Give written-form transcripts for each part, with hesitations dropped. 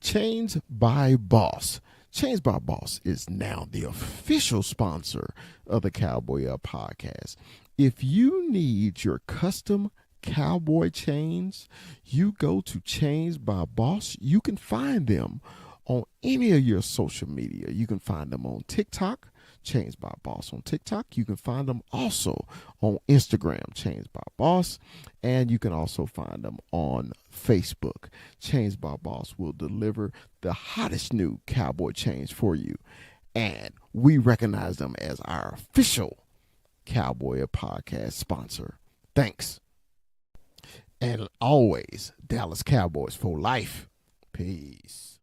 Chains by Boss. Chains by Boss is now the official sponsor of the Cowboy Up podcast. If you need your custom cowboy chains, you go to Chains by Boss. You can find them on any of your social media. You can find them on TikTok, Chains by Boss on TikTok. You can find them also on Instagram, Chains by Boss, and you can also find them on Facebook. Chains by Boss will deliver the hottest new cowboy chains for you, and we recognize them as our official Cowboy podcast sponsor. Thanks. And always, Dallas Cowboys for life. Peace.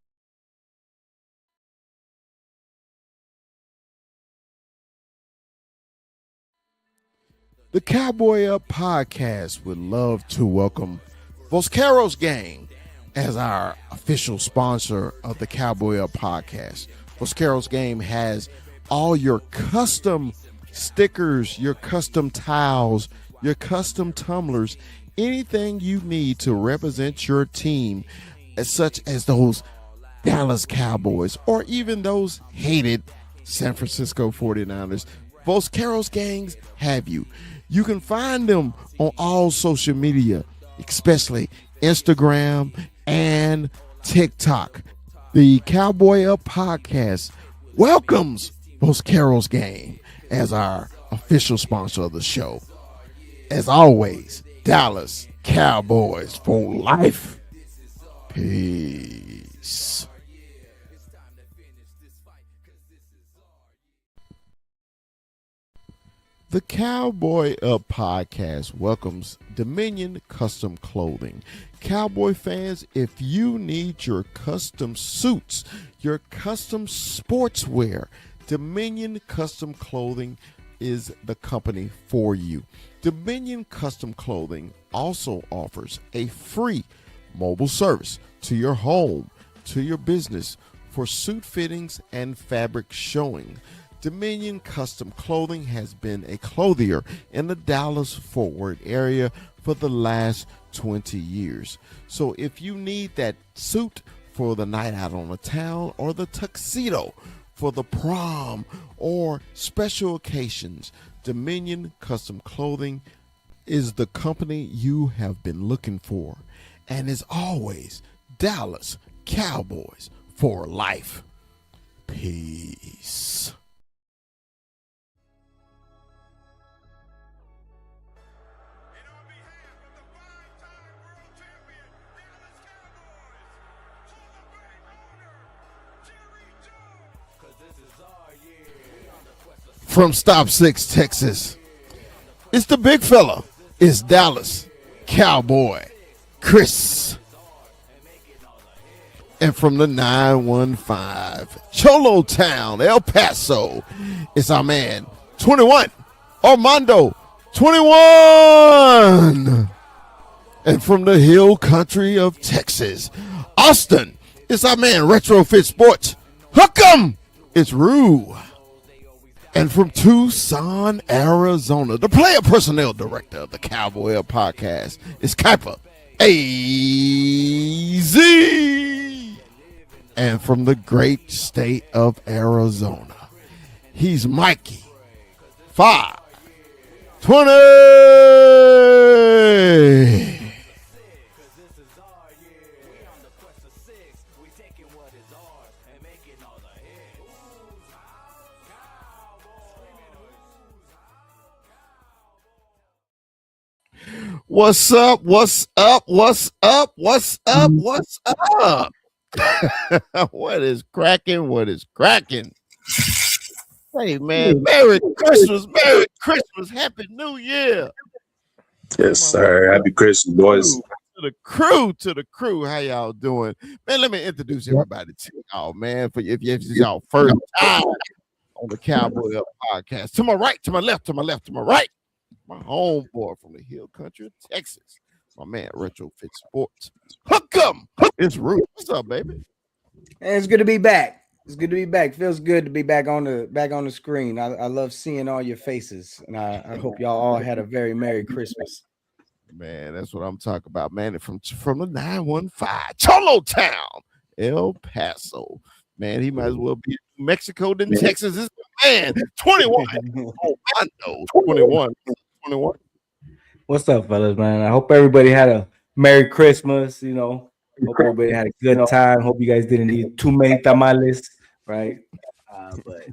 The Cowboy Up podcast would love to welcome Voscaro's Gang as our official sponsor of the Cowboy Up podcast. Voscaro's Game has all your custom stickers, your custom towels, your custom tumblers, anything you need to represent your team, such as those Dallas Cowboys or even those hated San Francisco 49ers. Voscaro's Gangs have you. You can find them on all social media, especially Instagram and TikTok. The Cowboy Up podcast welcomes Voscaro's Gang as our official sponsor of the show. As always, Dallas Cowboys for life. Peace. The Cowboy Up podcast welcomes Dominion Custom Clothing. Cowboy fans, if you need your custom suits, your custom sportswear, Dominion Custom Clothing is the company for you. Dominion Custom Clothing also offers a free mobile service to your home, to your business for suit fittings and fabric showing. Dominion Custom Clothing has been a clothier in the Dallas-Fort Worth area for the last 20 years. So if you need that suit for the night out on the town or the tuxedo for the prom or special occasions, Dominion Custom Clothing is the company you have been looking for. And as always, Dallas Cowboys for life. Peace. From Stop 6, Texas, it's the big fella. It's Dallas Cowboy Chris. And from the 915, Cholo Town, El Paso, it's our man, 21, Armando, 21. And from the hill country of Texas, Austin, it's our man, Retrofit Sports, Hook 'em, it's Rue. And from Tucson, Arizona, the player personnel director of the Cowboy Up podcast is Kuiper AZ. And from the great state of Arizona, he's Mikey 520. What's up? What's up? What's up? What's up? What's up? What is cracking? What is cracking? Hey man, Merry Christmas, Merry Christmas, Happy New Year. Yes, sir. Happy Christmas, boys. To the crew, how y'all doing? Man, let me introduce everybody to y'all, man. For if this is y'all first time on the Cowboy Up podcast. To my right, to my left, to my left, to my right. My homeboy from the hill country of Texas. My man, Retrofit Sports. Hook 'em. It's Ruth. What's up, baby? Hey, it's good to be back. It's good to be back. Feels good to be back on the screen. I love seeing all your faces, and I hope y'all all had a very Merry Christmas. Man, that's what I'm talking about, man. From the 915, Cholo Town, El Paso. Man, he might as well be in Mexico than Texas. This man, 21. Oh, I know. 21. 21. What's up, fellas, man? I hope everybody had a Merry Christmas. Hope everybody had a good time. Hope you guys didn't eat too many tamales, right? But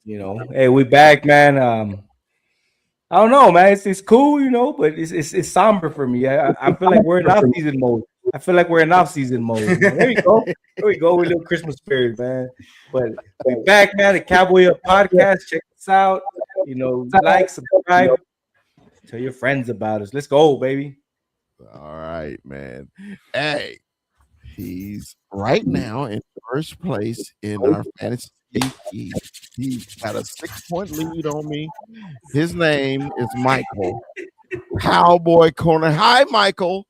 hey, we back, man. I don't know, man. It's cool, but it's somber for me. I feel like we're in off season mode. There you go. There we go. We're a little Christmas spirit, man. But we back, man. The Cowboy Up Podcast. Check us out. Like, subscribe, tell your friends about us. Let's go, baby. All right, man. Hey, he's right now in first place in our fantasy league. He's got a 6-point lead on me. His name is Michael. Cowboy Corner. Hi, Michael.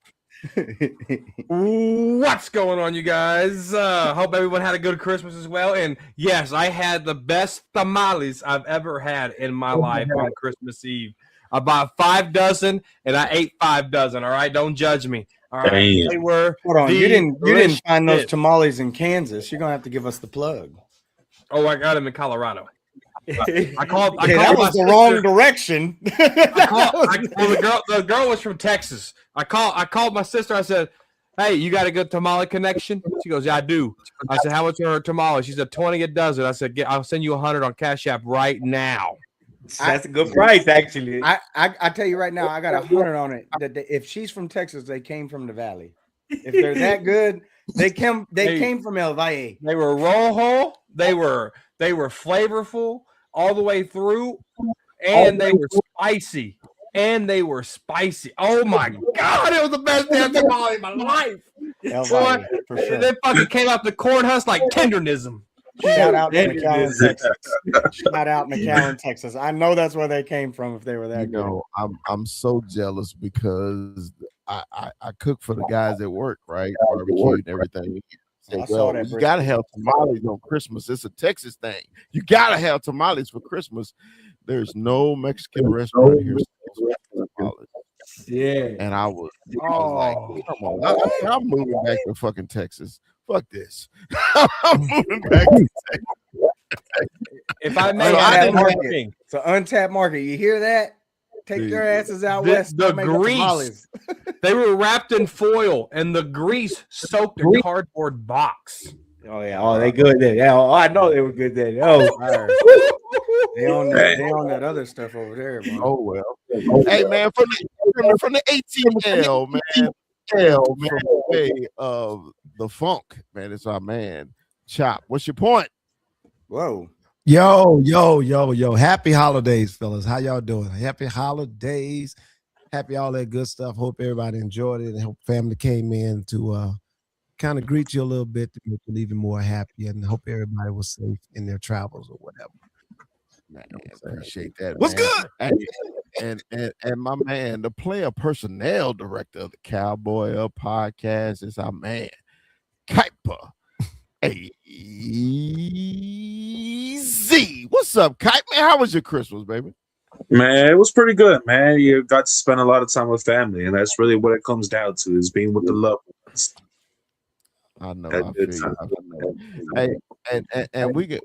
What's going on, you guys? Hope everyone had a good Christmas as well. And yes, I had the best tamales I've ever had in my life on Christmas Eve. I bought 5 dozen and I ate 5 dozen. All right, don't judge me. All right, Damn. they were. Hold on, you didn't find those tamales in Kansas. You're gonna have to give us the plug. Oh, I got them in Colorado. I called that was the wrong direction. The girl was from Texas. I called my sister. I said, "Hey, you got a good tamale connection?" She goes, "Yeah, I do." I said, "How much are her tamales?" She said, "20 a dozen." I said, "I'll send you 100 on Cash App right now." That's a good price, actually. I tell you right now, I got 100 on it. That if she's from Texas, they came from the Valley. If they're that good, they came from El Valle. They were rojo. They were flavorful all the way through, and they were spicy. Oh my God! It was the best damn tamale in my life. El Valle, for sure. They fucking came out the corn husk like tendernism. Shout out to McAllen, Texas. Shout out McAllen, Texas. I know that's where they came from if they were that good. I'm so jealous because I cook for the guys at work, right? Barbecue and everything. You gotta have tamales on Christmas. It's a Texas thing. You gotta have tamales for Christmas. There's no Mexican restaurant here. Yeah. And I was like, come on, I'm moving back to fucking Texas. Fuck this. I'm moving back to Texas. If I may, it's an untapped market. You hear that? Take your asses out west. The grease. They were wrapped in foil, and the grease soaked a cardboard box. Oh yeah. Oh, they good then. Yeah. Oh, I know they were good then. Oh, they own that other stuff over there. Man. Oh well. Hey man, from the ATL, man. Hey, the funk, man. It's our man. Chop. What's your point? Whoa. Yo. Happy holidays, fellas. How y'all doing? Happy holidays. Happy all that good stuff. Hope everybody enjoyed it and hope family came in to kind of greet you a little bit to make you even more happy, and hope everybody was safe in their travels or whatever. Man, appreciate that. What's man. good? And my man, the player personnel director of the Cowboy Up Podcast is our man, Kuiper. AZ. What's up, Kite? Man, how was your Christmas, baby? Man, it was pretty good, man. You got to spend a lot of time with family, and that's really what it comes down to, is being with the loved ones. I know. I feel you. Hey, and we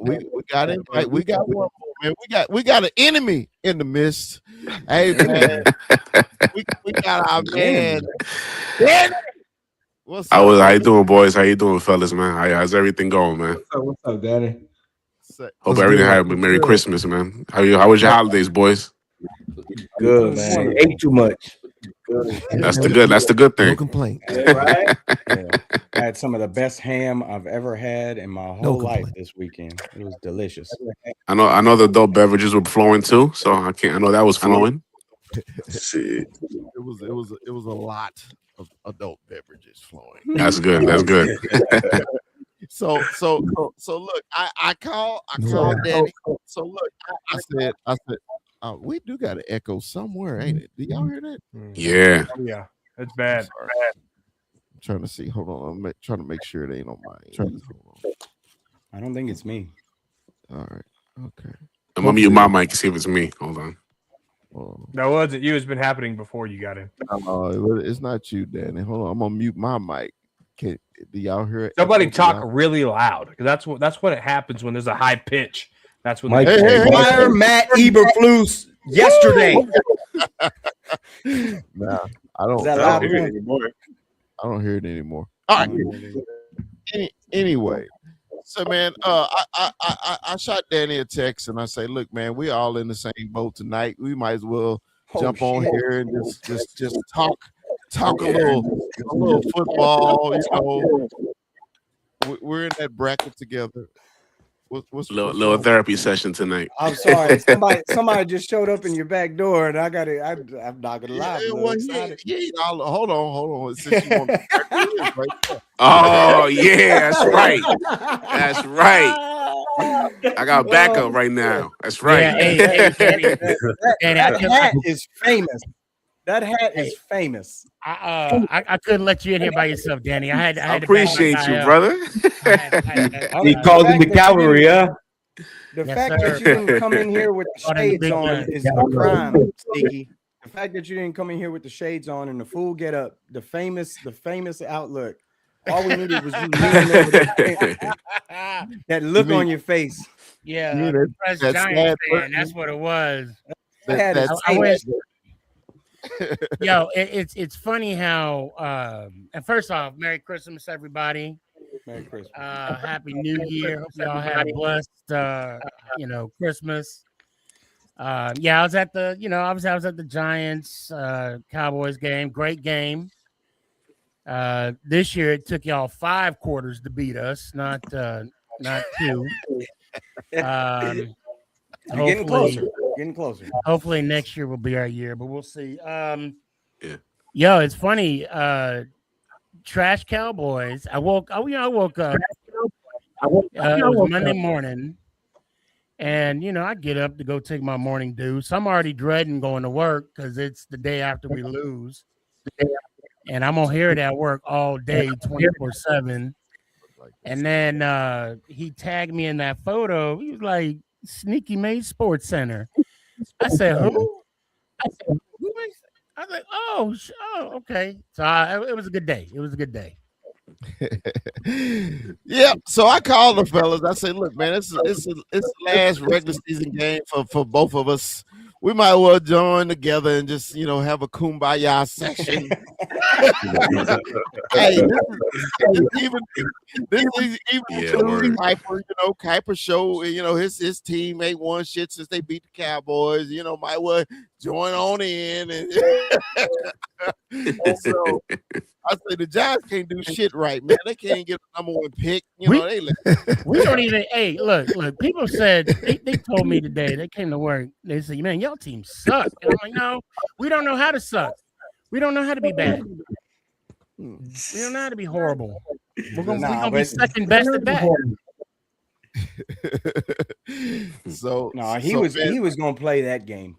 got invite. We got one more, man. We got an enemy in the midst. Hey, man, we got our man. What's up? How you doing, boys? How you doing, fellas, man? How's everything going, man? What's up, Danny? Hope everything had a Merry Christmas, man. How was your holidays, boys? Good, man. Ate too much. Good. That's the good thing. No complaint. Right? Yeah. I had some of the best ham I've ever had in my whole life this weekend. It was delicious. I know the adult beverages were flowing too, so I know that was flowing. Shit. It was a lot of adult beverages flowing. That's good. That's good. So look, I called Daddy. So look, I said, we do got an echo somewhere, ain't it? Do y'all hear that? Yeah. Oh, yeah, it's bad. I'm trying to see. Hold on. I'm trying to make sure it ain't on my end. I don't think it's me. All right. Okay. I'm gonna mute my mic and see if it's me. Hold on. That wasn't you. It's been happening before you got in. It's not you, Danny. Hold on. I'm gonna mute my mic. Do y'all hear it? Somebody Echo? Do talk y'all- really loud, because that's what it happens when there's a high pitch. That's when Mike, Hey, hey, hey. fire Matt Eberflus yesterday. Nah, I don't. Is that I loud don't, enough? I don't hear it anymore. All right. Anyway, so man, I shot Danny a text and I say, look, man, we all in the same boat tonight. We might as well jump on here and just talk a little football. You know, we're in that bracket together. What's Little wrong? therapy session tonight. I'm sorry. Somebody just showed up in your back door, and I'm not gonna lie. I'm a little Well, excited. hold on. Since you want me, there it is right there. Oh yeah, that's right. That's right. I got backup right now. That's right. Yeah, hey, Danny, Danny, That hat is famous. That hat Hey. is famous. I couldn't let you in here by yourself, Danny. I had I to back my appreciate guy you, up. brother. I had to back my He guy called up. him the cavalry, huh? Yes, The fact sir. that you didn't come in here with the Called him the shades big on gun. is a crime, Sneaky. The fact that you didn't come in here with the shades on and the full get up, the famous outlook. All we needed was you leaning over that look on your face. Yeah, Yeah, depressed that Giants sad fan. person. That's what it was. That is I wish. famous. Yo, it's funny how. And first off, Merry Christmas, everybody. Merry Christmas. Happy New Year. Hope y'all had a blessed, Christmas. Yeah, I was at the, obviously I was at the Giants Cowboys game. Great game. This year it took y'all 5 quarters to beat us, not 2. You're getting closer. Getting closer. Hopefully next year will be our year, but we'll see. Yeah. Yo, it's funny. Trash Cowboys. I woke up. It was Monday morning, and I get up to go take my morning dew. So I'm already dreading going to work because it's the day after we lose, and I'm gonna hear it at work all day, 24/7. And then he tagged me in that photo. He was like, "Sneaky Made Sports Center." I said, "Who?" I said, "Who makes?" I was like, "Oh, okay." So it was a good day. It was a good day. Yeah, so I called the fellas. I say, look, man, it's the last regular season game for both of us. We might well join together and just have a kumbaya session. Hey, this is even including Kuiper. Kuiper show. His team ain't won shit since they beat the Cowboys. Might well join on in and so. I say the Giants can't do shit right, man. They can't get a #1 pick. We don't even. Hey, look. People said they told me today. They came to work. They said, "Man, y'all team suck." And I'm like, "No, we don't know how to suck. We don't know how to be bad. We don't know how to be horrible. We're gonna be second best at that." So he was gonna play that game.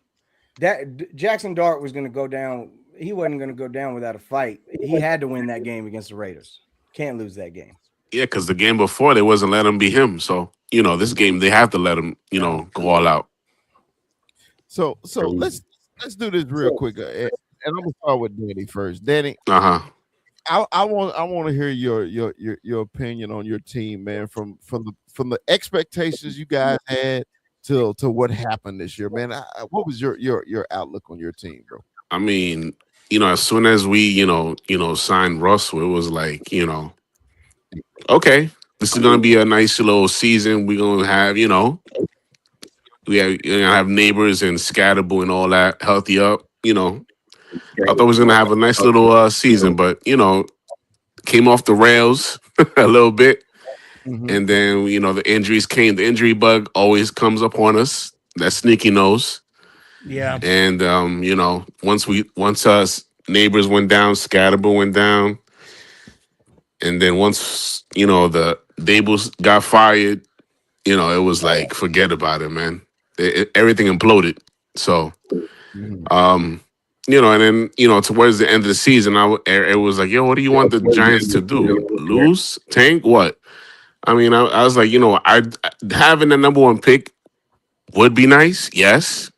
That Jackson Dart was gonna go down. He wasn't going to go down without a fight. He had to win that game against the Raiders. Let's lose that game. Yeah, because the game before they wasn't letting him be him. So this game they have to let him go all out. So let's do this real quick, and I'm gonna start with Danny first. Danny, I want to hear your opinion on your team, man. From the expectations you guys had to what happened this year, man. What was your outlook on your team, bro? I mean, as soon as we, signed Russell, it was like, okay, this is gonna be a nice little season. We're gonna have, you're gonna have Neighbors and Scatterbo and all that healthy up. I thought we was gonna have a nice little season, but came off the rails a little bit, and then the injuries came. The injury bug always comes upon us. That Sneaky knows. Yeah. And once us Neighbors went down, Scatterbo went down, and then once the Dables got fired, it was like forget about it, man. Everything imploded. So, and then towards the end of the season, it was like, yo, what do you want the Giants to do? Lose? Tank? What? I mean, I was like, having the #1 pick would be nice, yes.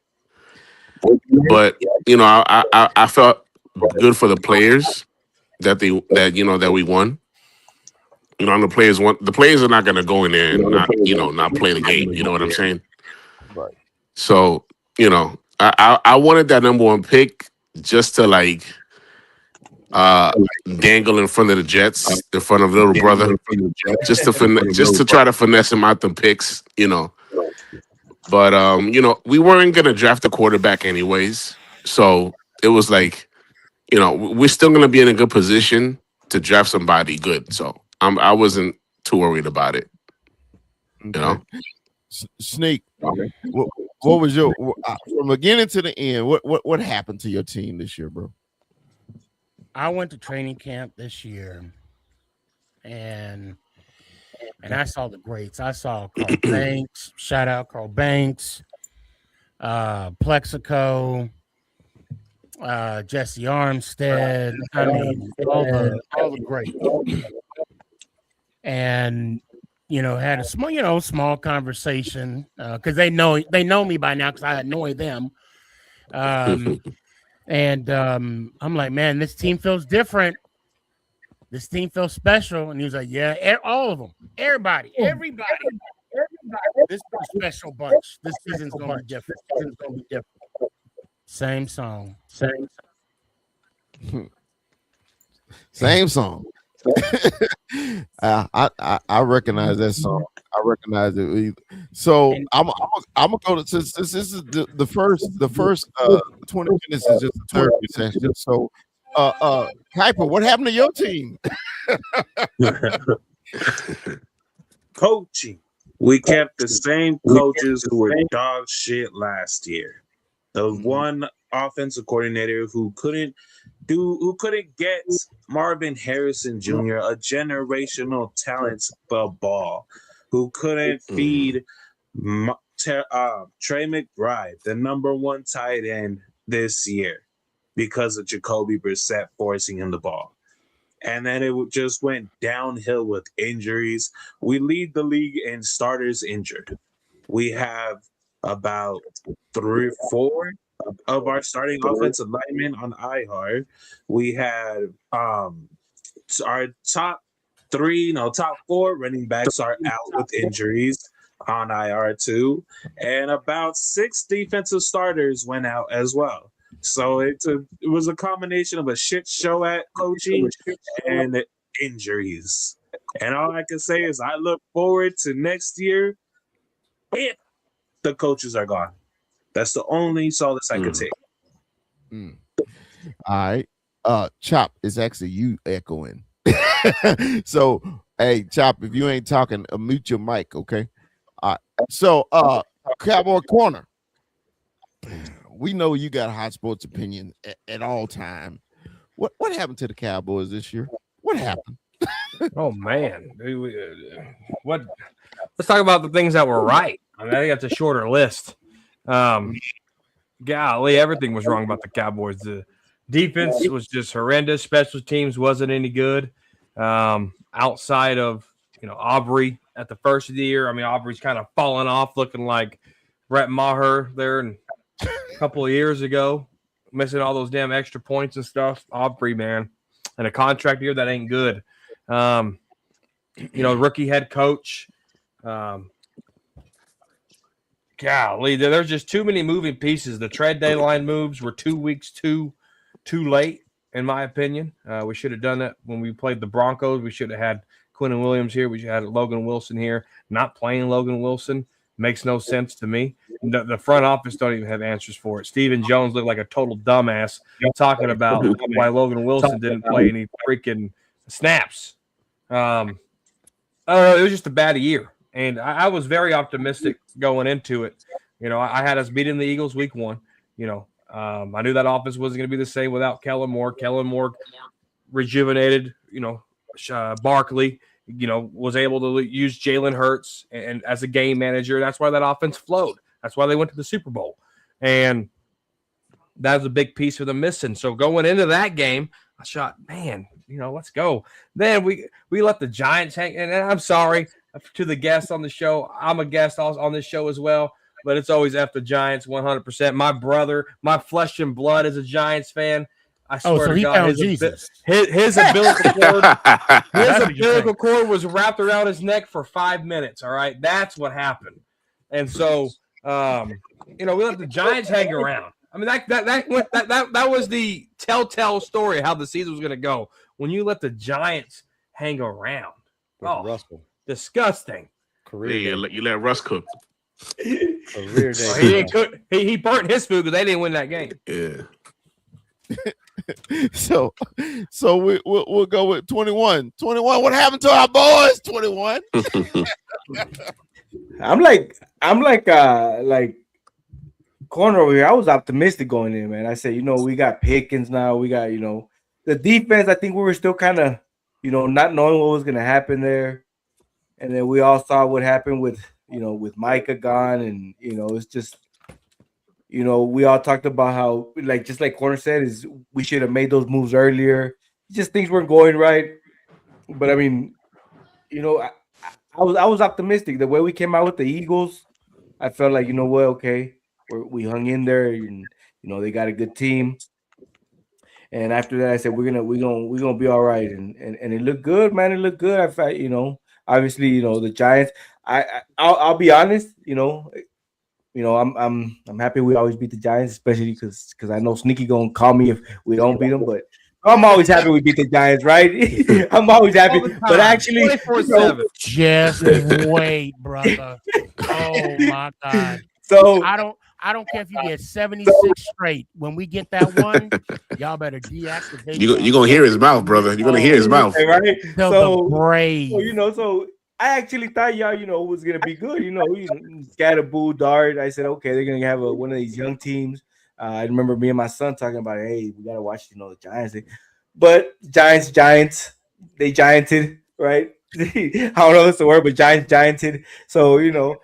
But I felt good for the players that we won. the players want the players are not going to go in there and not play the game. You know what I'm saying? Right. So I wanted that number one pick just to dangle in front of the Jets, in front of little brother, just to try to finesse him out the picks. But we weren't going to draft a quarterback anyways, so it was like we're still going to be in a good position to draft somebody good. So I wasn't too worried about it. Okay. Sneak. Okay. What was your from beginning to the end? What happened to your team this year, bro? I went to training camp this year, and I saw the greats. I saw Carl Banks. Shout out Carl Banks, Plexico, Jesse Armstead. I mean, all the greats. And had a small conversation because they know me by now because I annoy them. And I'm like, man, this team feels different. This team feels special. And he was like, yeah, all of them, everybody. This is a special bunch. This season's gonna be different. Same song. Same song. I recognize that song. I recognize it. So I'm gonna go to since this is the first 20 minutes is just the therapy session. So Kuiper, what happened to your team? Coaching. We kept the same coaches who were dog shit last year. The one offensive coordinator who couldn't get Marvin Harrison Jr., a generational talent, the ball, who couldn't feed Trey McBride, the number one tight end this year, because of Jacoby Brissett forcing him the ball. And then it just went downhill with injuries. We lead the league in starters injured. We have about 3 or 4 of our starting offensive linemen on IR. We had our top 4 running backs are out with injuries on IR too. And about 6 defensive starters went out as well. So it was a combination of a shit show at coaching and injuries. And all I can say is I look forward to next year if the coaches are gone. That's the only solace I could take. All right. Chop, it's actually you echoing. So, hey, Chop, if you ain't talking, mute your mic, okay? All right. So, Cowboy Corner. We know you got a hot sports opinion at all time. What happened to the Cowboys this year? What happened? Oh man, what? Let's talk about the things that were right. I mean, I think that's a shorter list. Golly, everything was wrong about the Cowboys. The defense was just horrendous. Special teams wasn't any good. Outside of Aubrey at the first of the year, I mean Aubrey's kind of fallen off, looking like Brett Maher there and a couple of years ago, missing all those damn extra points and stuff. Aubrey, man, and a contract year that ain't good. Rookie head coach. Golly, there's just too many moving pieces. The trade deadline moves were 2 weeks too late, in my opinion. We should have done that when we played the Broncos. We should have had Quinnen Williams here. We should have had Logan Wilson here. Not playing Logan Wilson makes no sense to me. The front office don't even have answers for it. Stephen Jones looked like a total dumbass talking about why Logan Wilson didn't play any freaking snaps. I don't know. It was just a bad year. And I was very optimistic going into it. I had us beating the Eagles week 1. I knew that offense wasn't going to be the same without Kellen Moore. Kellen Moore rejuvenated, Barkley, was able to use Jalen Hurts and as a game manager. That's why that offense flowed. That's why they went to the Super Bowl. And that was a big piece for them missing. So going into that game, I shot, man, let's go. Then we let the Giants hang. And I'm sorry to the guests on the show. I'm a guest on this show as well, but it's always F the Giants 100%. My brother, my flesh and blood is a Giants fan. I swear so to he God, found Jesus. his umbilical cord, his That's what you're umbilical saying. cord was wrapped around his neck for 5 minutes. All right, that's what happened. And so, we let the Giants hang around. I mean, that was the telltale story of how the season was going to go when you let the Giants hang around. With Russell. Disgusting. Yeah, you let Russ cook. Career day. He didn't cook. He burnt his food because they didn't win that game. Yeah. So we'll go with 21. 21. What happened to our boys? 21. I'm like corner over here. I was optimistic going in, man. I said, we got Pickens now. We got, the defense. I think we were still kind of, not knowing what was going to happen there. And then we all saw what happened with Micah gone. And, it's just, we all talked about how, just like Corner said, is we should have made those moves earlier. Just things weren't going right. But I mean, I was optimistic. The way we came out with the Eagles, I felt like, okay, we hung in there, and they got a good team. And after that, I said we're gonna be all right, and it looked good, man. It looked good. I felt, obviously, the Giants. I'll be honest, I'm happy we always beat the Giants, especially because I know Sneaky gonna call me if we don't beat them, but. I'm always happy we beat the Giants, right? I'm always happy, but actually, just wait, brother. Oh my God! So I don't care if you get 76 straight. When we get that one, y'all better deactivate. You're gonna hear his mouth, brother. You're gonna hear his mouth, right? So the Braves. So I actually thought y'all, was gonna be good. Scatterboo, Dart. I said, okay, they're gonna have one of these young teams. I remember me and my son talking about, hey, we gotta watch, the Giants. But Giants, they gianted, right? I don't know what's the word, but gianted. So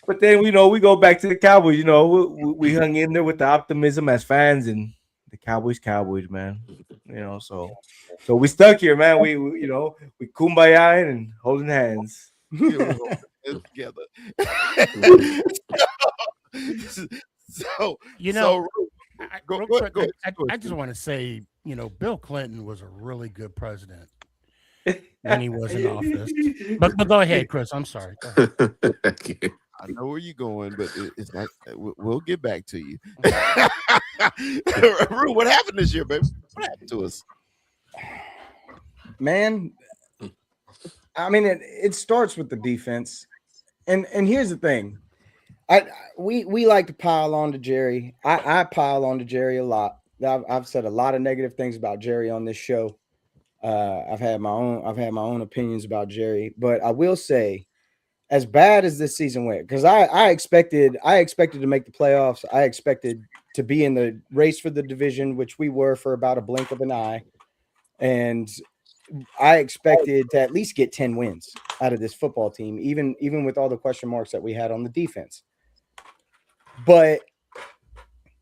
but then we go back to the Cowboys. We hung in there with the optimism as fans, and the Cowboys, man. So we stuck here, man. We kumbaya and holding hands. Together. I just want to say, Bill Clinton was a really good president when he was in office. But go ahead, Chris. I'm sorry. I know where you're going, but it's not. We'll get back to you. Rue, what happened this year, baby? What happened to us? Man, I mean, it starts with the defense, and here's the thing. We like to pile on to Jerry. I pile on to Jerry a lot. I've said a lot of negative things about Jerry on this show. I've had my own opinions about Jerry, but I will say, as bad as this season went, because I expected to make the playoffs. I expected to be in the race for the division, which we were for about a blink of an eye, and I expected to at least get 10 wins out of this football team, even with all the question marks that we had on the defense. But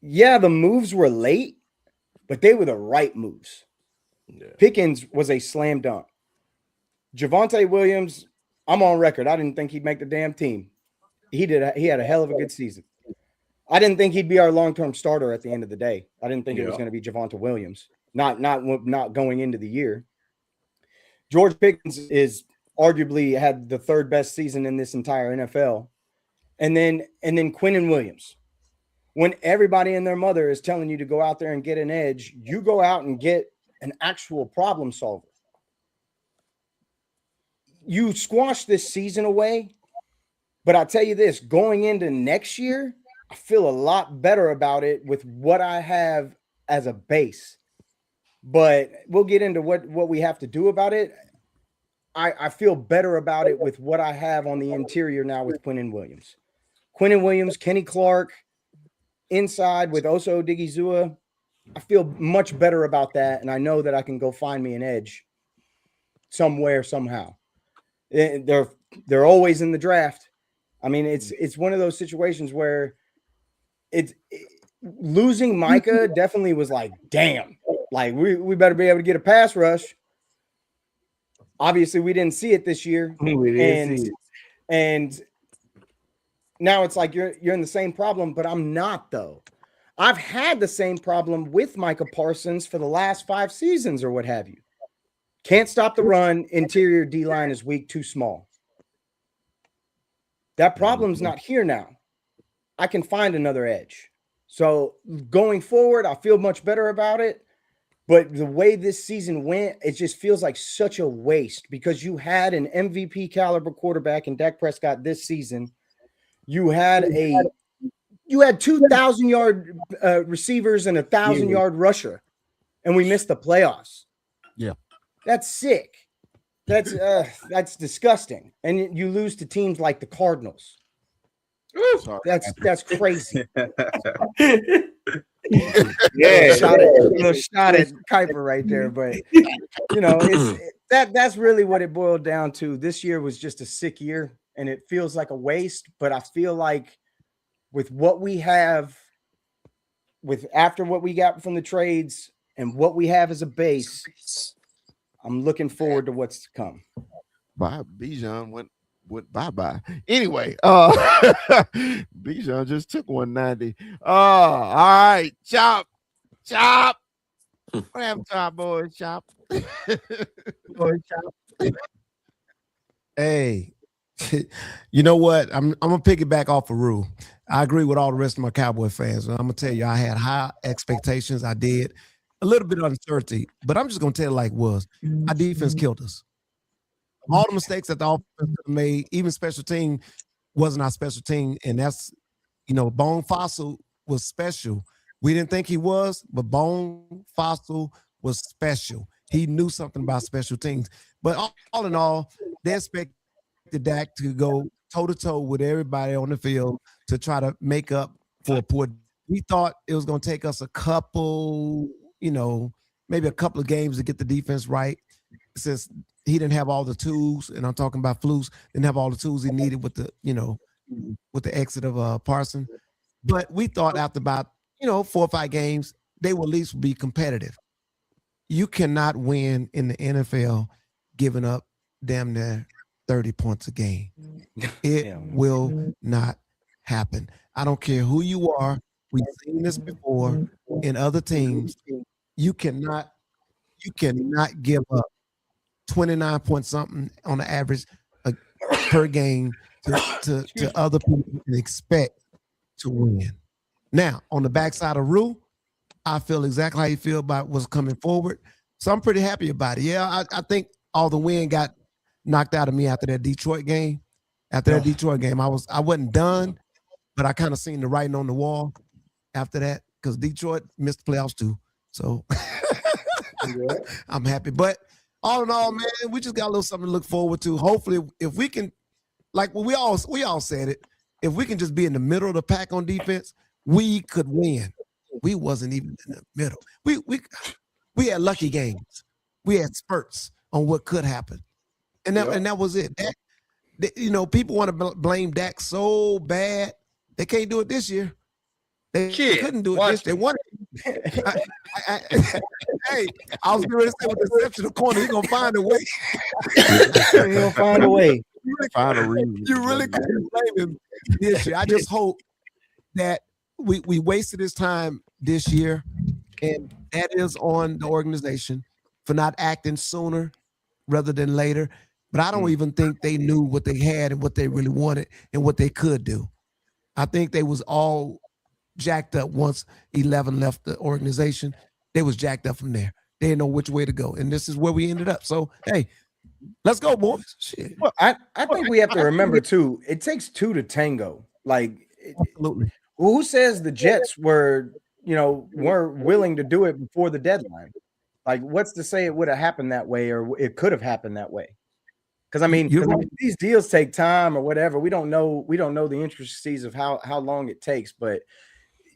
yeah, the moves were late, but they were the right moves. Yeah. Pickens was a slam dunk. Javonte Williams, I'm on record. I didn't think he'd make the damn team. He had a hell of a good season. I didn't think he'd be our long-term starter at the end of the day. I didn't think it was going to be Javonte Williams. Not going into the year. George Pickens is arguably had the third best season in this entire NFL. And then Quinnen Williams. When everybody and their mother is telling you to go out there and get an edge, you go out and get an actual problem solver. You squash this season away, but I'll tell you this, going into next year, I feel a lot better about it with what I have as a base. But we'll get into what we have to do about it. I feel better about it with what I have on the interior now with Quinnen Williams. Quinnen Williams, Kenny Clark, inside with Oso Odigizua. I feel much better about that, and I know that I can go find me an edge somewhere, somehow. They're always in the draft. I mean, it's one of those situations where losing Micah definitely was like, damn, like we better be able to get a pass rush. Obviously, we didn't see it this year, and now it's like you're in the same problem, but I'm not though. I've had the same problem with Micah Parsons for the last 5 seasons or what have you. Can't stop the run. Interior D-line is weak, too small. That problem's not here now. I can find another edge. So going forward, I feel much better about it. But the way this season went, it just feels like such a waste because you had an MVP caliber quarterback in Dak Prescott this season. You had 2,000-yard receivers and 1,000-yard rusher, and we missed the playoffs. Yeah, that's sick. That's disgusting. And you lose to teams like the Cardinals. That's crazy. Yeah, shot at Kuiper right there, but that's really what it boiled down to. This year was just a sick year, and it feels like a waste. But I feel like with what we have, after what we got from the trades and what we have as a base, I'm looking forward to what's to come. Bijan went bye-bye. Anyway, Bijan just took 190. All right, chop. What happened to our boy, chop? Hey, you know what? I'm gonna piggyback off of Rue. I agree with all the rest of my Cowboy fans. I'm gonna tell you, I had high expectations. I did a little bit of uncertainty, but I'm just gonna tell it like it was. Our defense killed us. All the mistakes that the offense made, even special team wasn't our special team, and that's Bone Fossil was special. We didn't think he was, but Bone Fossil was special. He knew something about special teams. But all in all, they expected Dak to go toe-to-toe with everybody on the field to try to make up for a poor. We thought it was going to take us a couple, maybe a couple of games to get the defense right, since he didn't have all the tools, and I'm talking about Flus, didn't have all the tools he needed with the, with the exit of Parson. But we thought after about, 4 or 5 games, they will at least be competitive. You cannot win in the NFL giving up damn near 30 points a game. It will not happen. I don't care who you are. We've seen this before in other teams. You cannot give up 29 point something on the average per game to other people and expect to win. Now, on the backside of Rue, I feel exactly how you feel about what's coming forward. So I'm pretty happy about it. Yeah, I think all the wind got knocked out of me after that Detroit game. After that Detroit game, I wasn't done, but I kind of seen the writing on the wall after that because Detroit missed the playoffs too. So I'm happy. But all in all, man, we just got a little something to look forward to. Hopefully, if we can, like we all said it, if we can just be in the middle of the pack on defense, we could win. We wasn't even in the middle. We had lucky games. We had spurts on what could happen, and that was it. People want to blame Dak so bad they can't do it this year. They couldn't do it this year. They wanted. Hey, I was going to say with the exception of corner, he's gonna find a way. He'll find a way. You really couldn't blame him this year. I just hope that we wasted his time this year, and that is on the organization for not acting sooner rather than later. But I don't even think they knew what they had and what they really wanted and what they could do. I think they was all jacked up once 11 left the organization. They was jacked up from there. They didn't know which way to go. And this is where we ended up. So, hey, let's go, boys. Shit. Well, I think we have to remember, too, it takes 2 to tango. Like, absolutely. Who says the Jets were willing to do it before the deadline? Like, what's to say it would have happened that way or it could have happened that way? Because these deals take time or whatever. We don't know the intricacies of how long it takes. But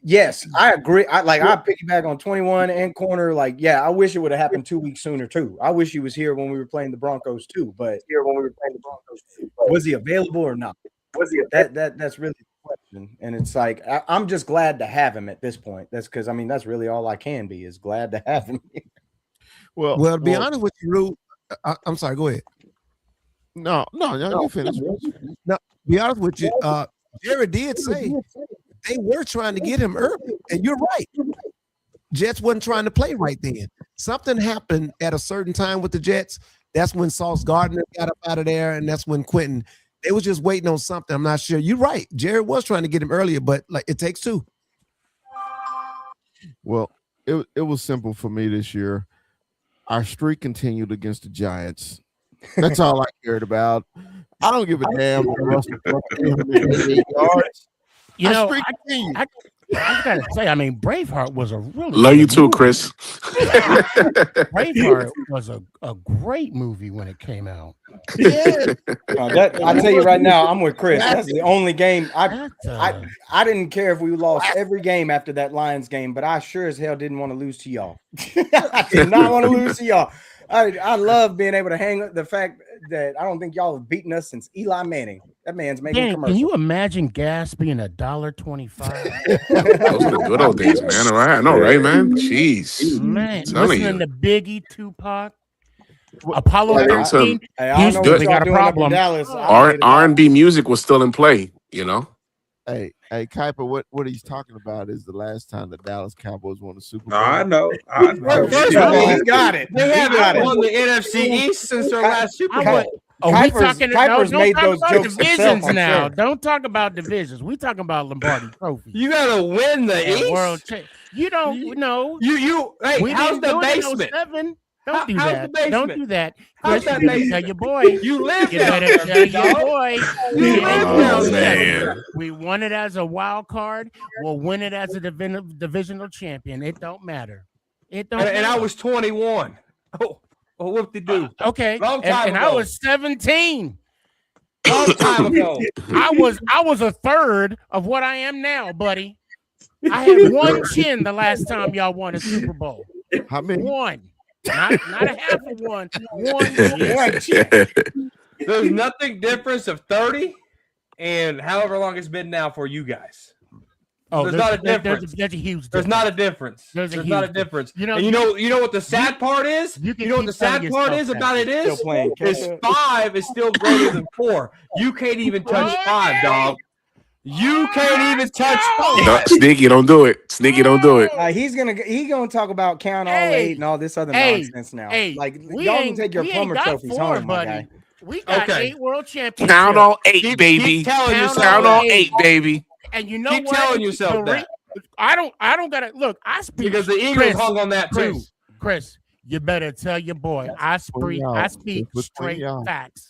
yes, I agree. I piggyback on 21 and corner. Like, yeah, I wish it would have happened 2 weeks sooner too. I wish he was here when we were playing the Broncos too. But was he available or not? That's really the question. And it's like I'm just glad to have him at this point. That's because that's really all I can be is glad to have him here. Well, to be honest with you, Rue, I'm sorry. Go ahead. No, you finish. No, be honest with you, Jerry did say they were trying to get him early, and you're right. Jets wasn't trying to play right then. Something happened at a certain time with the Jets. That's when Sauce Gardner got up out of there, and that's when Quentin. They was just waiting on something. I'm not sure. You're right. Jared was trying to get him earlier, but like it takes two. Well, it was simple for me this year. Our streak continued against the Giants. That's all I cared about. I don't give a damn. Russell 388 yards. You know, streak continued. I gotta say, I mean, Braveheart was a really Love you good too, movie. Chris. Braveheart was a great movie when it came out. Yeah. I tell you right now, I'm with Chris. That's the only game I That's, I didn't care if we lost every game after that Lions game, but I sure as hell didn't want to lose to y'all. I did not want to lose to y'all. I love being able to hang the fact that I don't think y'all have beaten us since Eli Manning. That man's making Dan, commercials. can you imagine gas being $1.25? Those are the good old days, man. All right, I know, right, man? Jeez, Man, telling listening you. to Biggie, Tupac, Apollo Hey, I'm 13. Hey, I don't know Houston, what we y'all got a doing up in problem. Dallas. R&B music was still in play, you know. Hey, Kuiper, what he's talking about is the last time the Dallas Cowboys won the Super Bowl. I know. First of all, he got it. They He got haven't it. won the NFC East since their last Super I Bowl. would. Oh, we Kuiper's- talking? No, Kuiper's don't made talk those about jokes divisions himself, I'm now. sure. Don't talk about divisions. We talking about Lombardi Trophy. You gotta win the and East. World You don't know. Hey, We how's didn't the do it in basement? 07. Don't do How's that. the Don't basement? do that. How's Chris, that you better basement? tell your boy. You live You down better there, tell big your dog. boy. You we live ain't down won there. it. man. We won it as a wild card. We'll win it as a divisional champion. It don't matter. It don't. And I matter. was 21. Oh, whoop de do. Okay. Long time and I ago. was 17. Long time ago. I was a third of what I am now, buddy. I had one chin the last time y'all won a Super Bowl. How many? One. Not a half of one. One chin. There's nothing difference of 30 and however long it's been now for you guys. Oh, There's not a difference. There's a huge difference. There's not a difference. There's a not a huge difference. You know- And you know what the sad part is? you can You know what keep the sad telling part yourself is that. about it Still is? playing Is catch up. 5 is still greater than 4. You can't even touch 5, dog. You can't even touch 5. No, Sneaky, don't do it. Sneaky, don't do it. He's gonna talk about count all Hey, 8 and all this other hey, nonsense now. Hey, like we y'all ain't- can take your we ain't plumber got trophies 4, home, my buddy. guy. We got Okay. 8 world championships. Count on 8, Keep baby. telling Count yourself Count on on 8, baby. And you know Keep what? telling yourself The that. I don't gotta look. I speak Because the Eagles Chris, hung on that too. Chris, you better tell your boy. I speak It's between straight y'all. facts.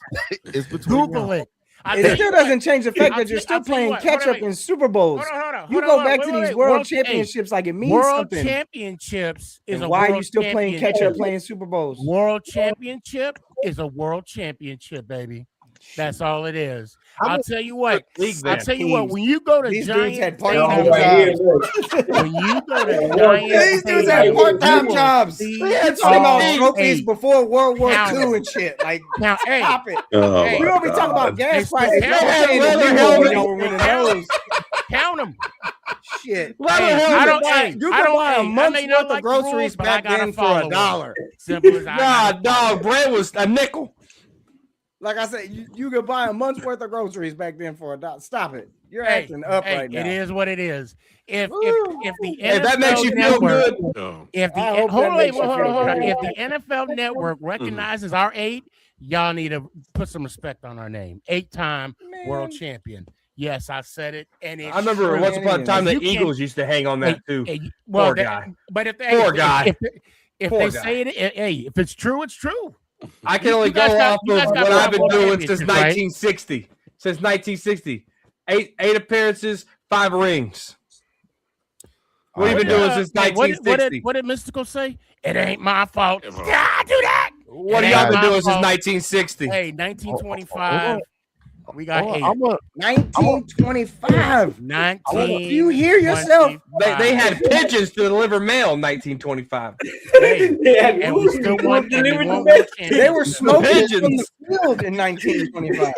It's between Google y'all. it. It still doesn't change the fact I'll that you're tell- still I'll tell you playing what. catch Hold up on, in Super Bowls. Hold You on, go hold back on, to wait, these wait, world World- championships like it means World something. championships is And a why are world you still playing catch up championship. playing Super Bowls? World championship is a world championship, baby. That's all it is. I'll tell you what. League I'll then. tell you what. When you go to These dudes had Giants part-time Stadium, jobs. when you go to Giants These dudes had Stadium, part-time you will jobs. see We had talking about all trophies 8. before World War Count II it. and shit. Like, Now, hey, stop it. Oh, Hey, We my don't be talking about God. gas They prices. still Y'all have paying the leather people when helmets. y'all were winning those. count them. Shit. Leather Hey, helmet. I don't. buy- Hey, you I could don't. buy a Hey, I month's may not worth of like the groceries rules, but I back gotta then for follow 'em. $1. Simple as I Nah, gotta follow dog. Bread was a nickel. Like I said, you could buy a month's worth of groceries back then for $1. Stop it. You're Hey, acting up hey, right now. it is what it is. If Woo. the If that makes you feel Network, good, No. if the I hope hold that on, makes you hold on, feel hold on. good. If the NFL Network recognizes our 8, y'all need to put some respect on our name. 8-time world Man. champion. Yes, I said it, and it's I remember true. once upon a time the You can't- Eagles used to hang on that too. Hey, well, Poor that- guy. But if they, Poor guy. if Poor they guy. say it, hey, if it's true, it's true. I can only You go guys got- off you of guys got what I've been World doing since Championships, right? 1960. Since 1960. 8 appearances, 5 rings. What have you been doing since Hey, 1960? what did Mystical say? It ain't my fault. Yeah, I do that. What It have y'all ain't been my doing since fault. 1960? Hey, 1925. We got 8. 1925. 19. Do you hear yourself? They had pigeons to deliver mail in 1925. Hey, and we still won. And we won world They championship. were smoking from the pigeons. field in 1925.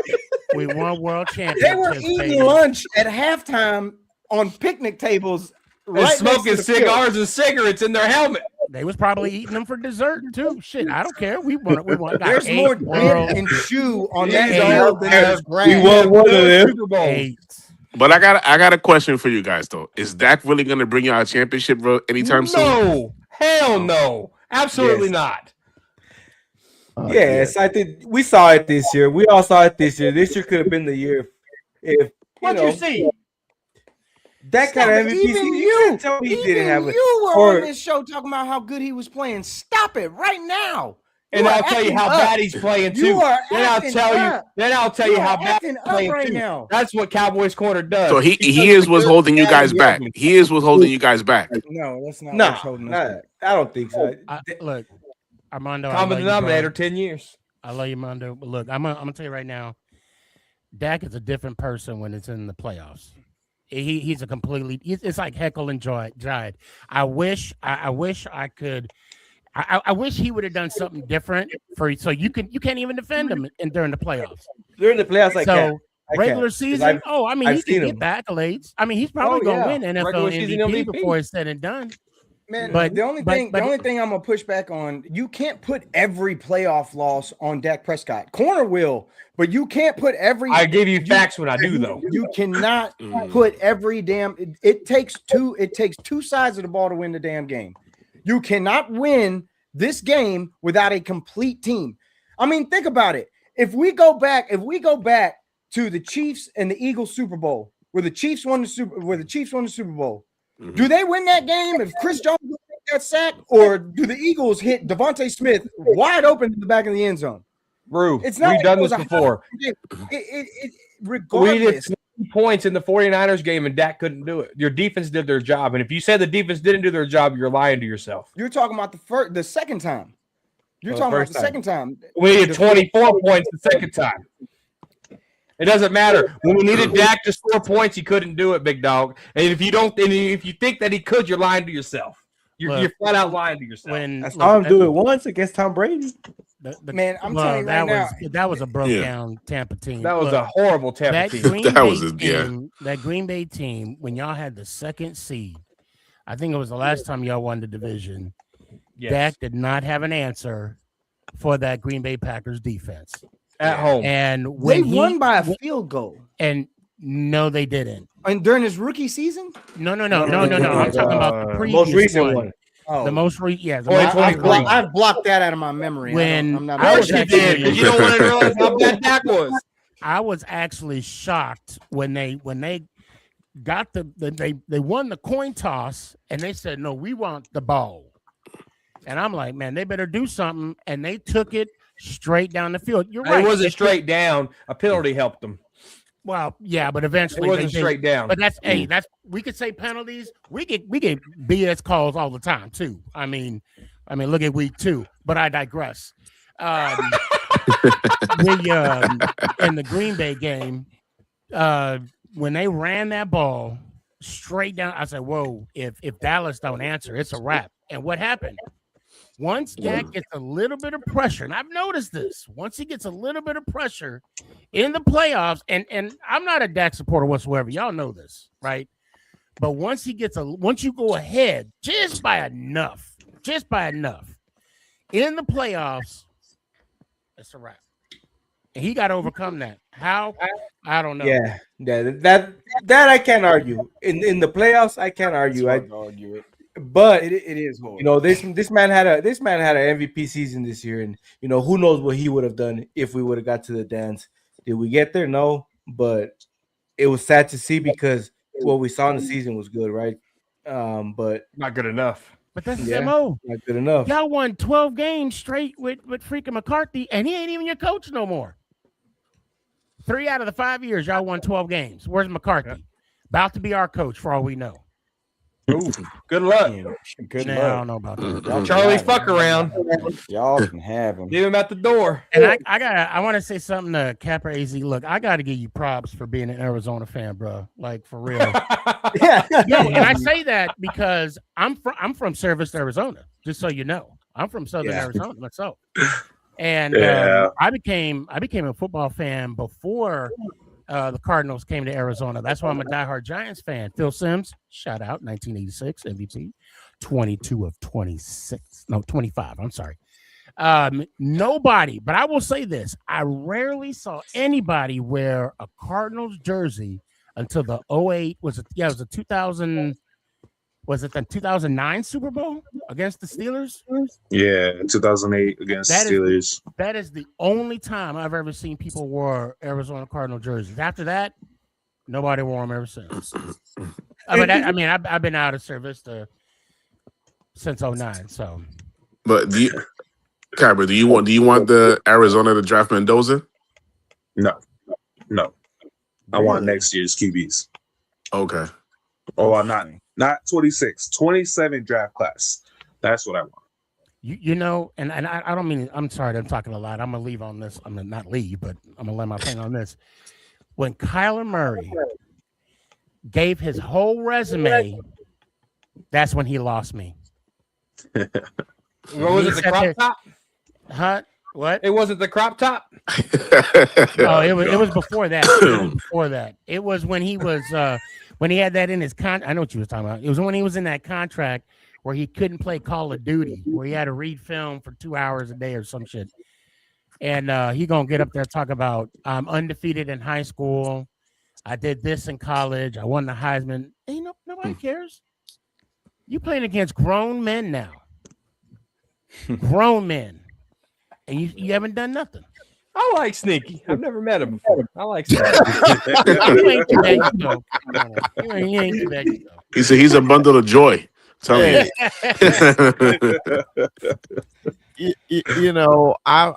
We won world They championship. were eating lunch at halftime on picnic tables, And right smoking next to the field. cigars and cigarettes in their helmet. They was probably eating them for dessert too. Shit, I don't care. We won. Got There's 8 more world dip and chew on that Hey, field than there's grass. We won one of them. Super Bowls. 8. But I got a question for you guys though. Is Dak really going to bring y'all a championship, bro, anytime soon? No, hell no, absolutely Yes. not. Yes, I think we saw it this year. We all saw it this year. This year could have been the year if What you see? that kind of Stop it. MVP. Even You you, can't tell me he didn't have it. you were Or- on this show talking about how good he was playing. Stop it right now. And You are I'll tell you acting how up. bad he's playing too. You are Then I'll acting tell you. up. Then I'll tell You you how are bad acting he's up playing right too. now. That's what Cowboys corner does. So he does is the what's good, holding you bad, guys and the back. ugly. He is what's holding you guys back. No, that's not No, what's holding us back. I don't think so. Look, Armando. I Common love you, bro. denominator, 10 years. I love you, Armando. But look, I'm gonna tell you right now, Dak is a different person when it's in the playoffs. He's a completely. It's like heckle and jive. I wish I could. I wish he would have done something different so you can't even defend him during the playoffs. During the playoffs, I can't. Regular season, I've he seen can him. get the accolades. I mean, he's probably gonna win NFL Regular season MVP MVP. before it's said and done. Man, But- the only but- thing but- I'm gonna push back on, you can't put every playoff loss on Dak Prescott. Corner will, but you can't put every I give you facts when I do though. You cannot put every damn it takes two sides of the ball to win the damn game. You cannot win this game without a complete team. I mean, think about it. If we go back to the Chiefs and the Eagles Super Bowl, where the Chiefs won the Super Bowl, do they win that game if Chris Jones got sacked, or do the Eagles hit Devontae Smith wide open in the back of the end zone? Rue, It's not we've like done it was this a before. It We did regardless. 20 points in the 49ers game and Dak couldn't do it. Your defense did their job. And if you say the defense didn't do their job, you're lying to yourself. You're talking about the second time. You're Oh, talking about first the time. second time. We needed 24 points the second time. It doesn't matter. When we needed Dak to score points, he couldn't do it, big dog. And if you think that he could, you're lying to yourself. You're flat out lying to yourself. When I saw him do it once against Tom Brady. Man, I'm telling you right now. that was a broke down Tampa team. That was Look, a horrible Tampa that team. Green That Bay was team, that Green Bay team, when y'all had the second seed, I think it was the last time y'all won the division. Yes. Dak did not have an answer for that Green Bay Packers defense. At home. And They when won by a field goal. and no, they didn't. And during his rookie season? No. I'm talking about the previous Most recent one. Oh, The most recent, yeah. The Oh, most I've recent one. I've blocked that out of my memory. When I'm not I Of was course you actually- did, because you don't want to realize how bad Dak was. I was actually shocked when they got they won the coin toss and they said, no, we want the ball. And I'm like, man, they better do something. And they took it straight down the field. You're right. It wasn't straight down. A penalty helped them. Well, yeah, but It eventually wasn't straight down. But that's we could say penalties. We get BS calls all the time too. I mean, look at week 2. But I digress. In the Green Bay game, when they ran that ball straight down, I said, "Whoa! If Dallas don't answer, it's a wrap." And what happened? Once Dak gets a little bit of pressure, and I've noticed this, once he gets a little bit of pressure in the playoffs, and I'm not a Dak supporter whatsoever. Y'all know this, right? But once you go ahead just by enough in the playoffs, it's a wrap. And he got to overcome that. How? I don't know. Yeah, that I can't argue. In the playoffs, I can't argue. argue it. But It is hard. you know, this man had an MVP season this year, and you know who knows what he would have done if we would have got to the dance. Did we get there? No, but it was sad to see because what we saw in the season was good, right? But Not good enough. But that's Yeah. the MO. not good enough. Y'all won 12 games straight with freaking McCarthy, and he ain't even your coach no more. 3 out of the 5 years, y'all won 12 games. Where's McCarthy? About to be our coach for all we know. Ooh, good luck. Good Nah, I don't know about that. Y'all Charlie can fuck have him. around. Y'all can have him. Leave him at the door. And I want to say something to Capper AZ. Look, I got to give you props for being an Arizona fan, bro. Like for real. Yeah. Yo, and I say that because I'm from Service, Arizona. Just so you know, I'm from Southern Arizona myself. And I became a football fan before the Cardinals came to Arizona. That's why I'm a diehard Giants fan. Phil Simms, shout out, 1986 MVP, 22 of 26, no 25. I'm sorry. Nobody, but I will say this: I rarely saw anybody wear a Cardinals jersey until the 08 was it? Yeah, it was a 2000. Was it the 2009 Super Bowl against the Steelers? Yeah, 2008 against That is Steelers. That is the only time I've ever seen people wore Arizona Cardinal jerseys. After that, nobody wore them ever since. I've been out of service since 09. So, But Kyber, do you want the Arizona to draft Mendoza? No. I want next year's QBs. Okay. Oh, not 26, 27 draft class. That's what I want. you know, and I don't mean, I'm sorry, I'm talking a lot. I'm gonna leave on this. I'm gonna not leave, but I'm gonna land my plane on this. When Kyler Murray gave his whole resume, that's when he lost me. What was it? The crop top? Huh? What? It wasn't the crop top. Oh, it was before that. It was when he was when he had that in his I know what you was talking about. It was when he was in that contract where he couldn't play Call of Duty, where he had to read film for 2 hours a day or some shit. And he gonna get up there and talk about I'm undefeated in high school. I did this in college. I won the Heisman. Ain't nobody cares. You playing against grown men now. Grown men. And you haven't done nothing. I like Sneaky. I've never met him before. I like Sneaky. You ain't too bad yourself. You ain't too bad yourself. He said he's a bundle of joy. Tell me. You know, I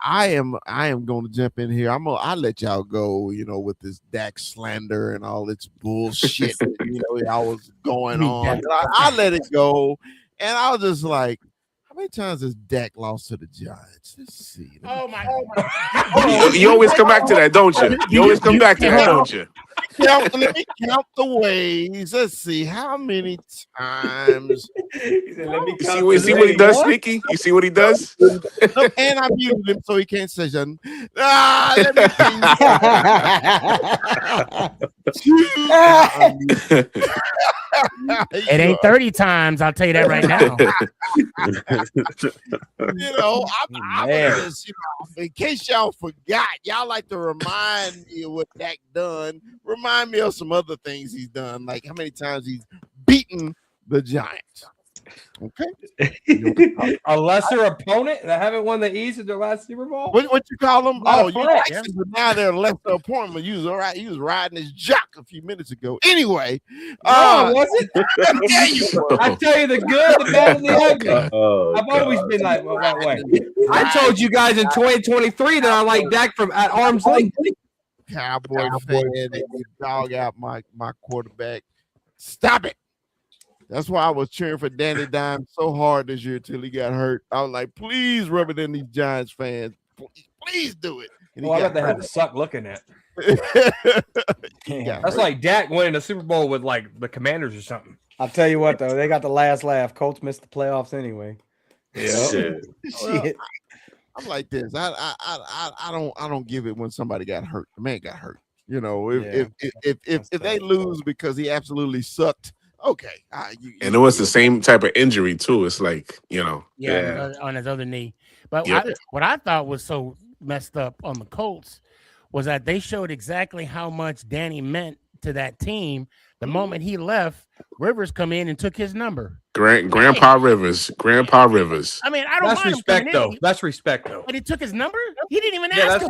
am going to jump in here. I'll let y'all go, you know, with this Dak slander and all its bullshit, you know, I was going on. I let it go. And I was just like, how many times has Dak lost to the Giants? Let's see. Oh my God. You always come back to that, don't you? You always come back to that, don't you? Let me count the ways. Let's see how many times. You see what he does, Sneaky? You see what he does? And I muted him so he can't say something. Let me see. It ain't 30 times, I'll tell you that right now. You know, I'm just, you know, in case y'all forgot, y'all like to remind me of what Dak done. Remind me of some other things he's done, like how many times he's beaten the Giants. Okay. A lesser opponent that haven't won the East in their last Super Bowl? What you call them? Not Oh, a you threat, actually, but now they're a lesser appointment. You was all right. He was riding his jock a few minutes ago. Anyway, was it? yeah, you were. I tell you the good, the bad, and the ugly. I've always been like that way. I told you guys in 2023 that I like Dak from at arm's length. Cowboy fan, and you dog out my quarterback. Stop it. That's why I was cheering for Danny Dimes so hard this year till he got hurt. I was like, please rub it in these Giants fans. Please do it. Well, I bet they had to suck looking at. That's like Dak winning the Super Bowl with like the Commanders or something. I'll tell you what, though, they got the last laugh. Colts missed the playoffs anyway. Yeah. Shit. I'm like this. I don't give it when somebody got hurt. The man got hurt. You know, if they lose because he absolutely sucked. Okay. And it was the same type of injury too. It's like, you know. Yeah. On his other knee. But what I thought was so messed up on the Colts was that they showed exactly how much Danny meant to that team. The moment he left, Rivers come in and took his number. Grandpa Rivers. I mean, I don't That's mind respect, him though. in. That's respect, though. But he took his number? He didn't even ask him.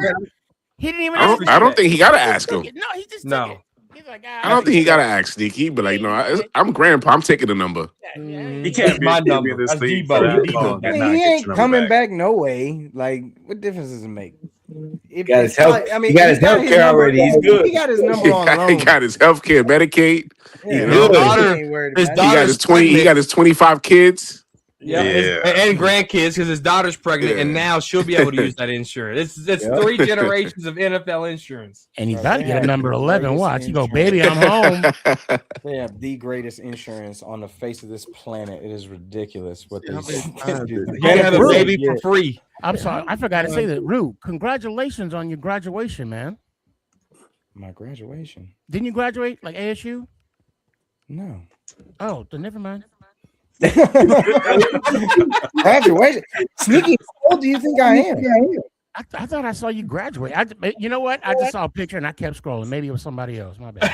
He didn't even ask him. I don't think he got to ask him. No, he just took it. He's like, I don't think he got to ask Sneaky, but like, no, I'm Grandpa. I'm taking the number. He can't be my in number. this That's league Debo. for that long and not He get ain't your number coming back no way. Like, what difference does it make? He got his health. He got his health care already. He's good. He got his number on loan. He got his health care, Medicaid. Yeah, You know? His He got his 20. pregnant. He got his 25 kids. Yeah, and grandkids because his daughter's pregnant, and now she'll be able to use that insurance. It's 3 generations of NFL insurance. And he's about to get a number 11. Watch, you go, baby, I'm home. They have the greatest insurance on the face of this planet. It is ridiculous what they You can have a baby for free. I'm sorry, I forgot to say that. Rue, congratulations on your graduation, man. My graduation? Didn't you graduate like ASU? No. Oh, then never mind. Graduation. Sneaky, how old do you think I am? I thought I saw you graduate. You know what? I just saw a picture and I kept scrolling. Maybe it was somebody else. My bad.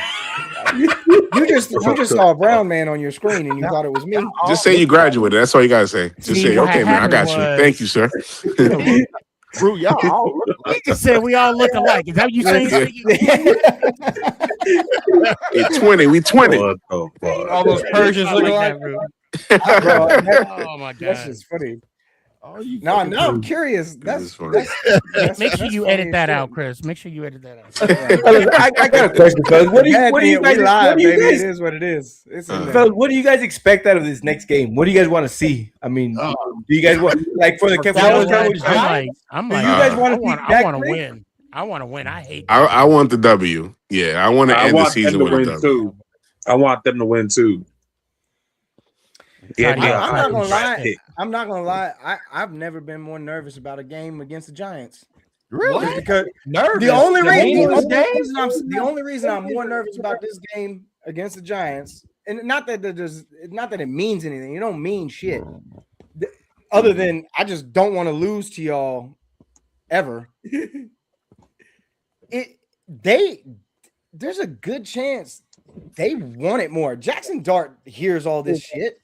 You just saw a brown man on your screen and you thought it was me. Just say you graduated. That's all you gotta say. Just See, say, what okay, man, I got happened you. Thank you, sir. Drew, y'all all look He just said we all look alike. Is that what you saying? Yeah, 20. We 20. What the fuck? All those Persians I look like alike. that, Rude. Bro, Oh my that's god. just funny. Oh, you Now fucking I'm Drew. curious. This That's is funny. Make sure you funny edit as that shit. out, Chris. Make sure you edit that out. I got a question, fellas. What do you We live, guys? baby. It is what it is. It's in there. Fellas, what do you guys expect out of this next game? What do you guys want to see? I mean, do you guys want like for the You know Cowboys? what? I'm like, Do you guys wanna I want see to Dak play? win. I want to win. I hate. I want the W. Yeah, I want to I end the want them season to with a win W. too. I want them to win too. Give me a I'm not gonna lie. pick. I'm not gonna lie. I've never been more nervous about a game against the Giants. Really? Just because Nervous. the only meaningless game? reason I'm more nervous about this game against the Giants, and not that it means anything. It don't mean shit. Other than I just don't want to lose to y'all ever. There's a good chance they want it more. Jackson Dart hears all this shit.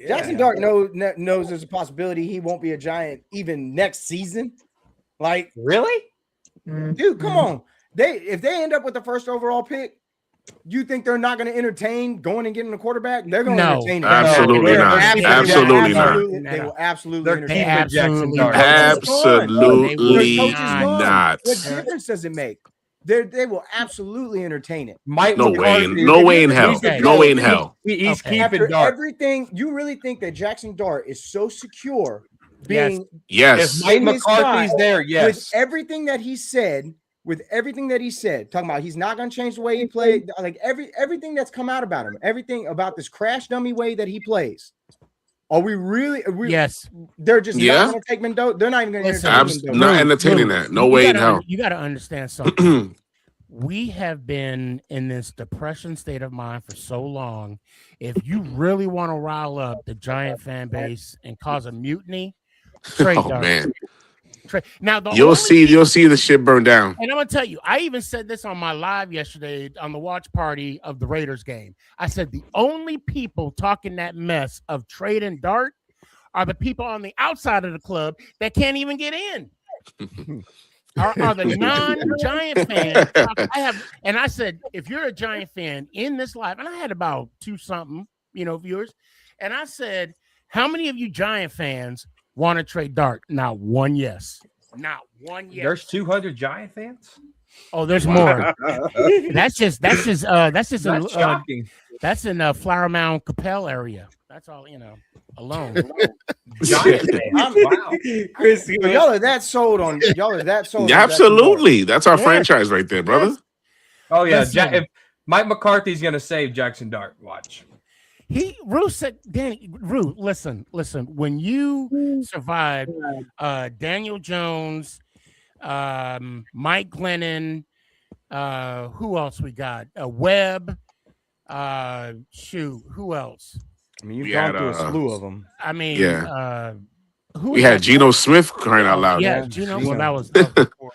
Jackson Dart knows there's a possibility he won't be a Giant even next season. Like, Really? dude, come on. If they end up with the first overall pick, you think they're not going to entertain going and getting a quarterback? They're going to No. entertain it. Absolutely They're not. absolutely Absolutely They will absolutely They're entertain keeping it. Jackson Dart. Absolutely Their coach is gone. not. What difference does it make? They will absolutely entertain it. Mike No way. McCarthy. No way in hell. Okay. No way in hell. He's Okay. After keeping Dart. everything, you really think that Jackson Dart is so secure Yes. being Yes. If Mike in his McCarthy's spot, there, with yes. everything that he said, talking about he's not going to change the way he played, like everything that's come out about him, everything about this crash dummy way that he plays. Are we really? Yes. They're just Yeah. not going to take Mendoza. They're not even going to Listen, entertain Mendoza. Not entertaining that. No way in hell. You got to understand something. We have been in this depression state of mind for so long. If you really want to rile up the Giant fan base and cause a mutiny, trade Oh Dart. man, Now you'll see the shit burn down. And I'm gonna tell you, I even said this on my live yesterday on the watch party of the Raiders game. I said the only people talking that mess of trade and Dart are the people on the outside of the club that can't even get in. Are the non-Giant fans. I said, if you're a Giant fan in this live, and I had about 2-something, viewers, and I said, how many of you Giant fans want to trade Dart? Not one yes. Not one yes. There's 200 Giant fans? Oh, there's more. That's just That's in, shocking. that's in Flower Mound Capel area. That's all, alone. Giant fans. Wow. Chris, So y'all are that sold on. Y'all are that sold. Yeah, on Jackson Dart. absolutely. That's our Yeah. franchise right there, brother. Oh, yeah. Listen. If Mike McCarthy's going to save Jackson Dart, watch. Rue said, Danny, Rue, listen. When you survived Daniel Jones, Mike Glennon, who else we got? Webb. Who else? I mean, you've We gone had, through a slew of them. I mean, Yeah. who We was had that? Geno Smith crying out loud. Yeah, Yeah, Geno. Geno. Well, that was before.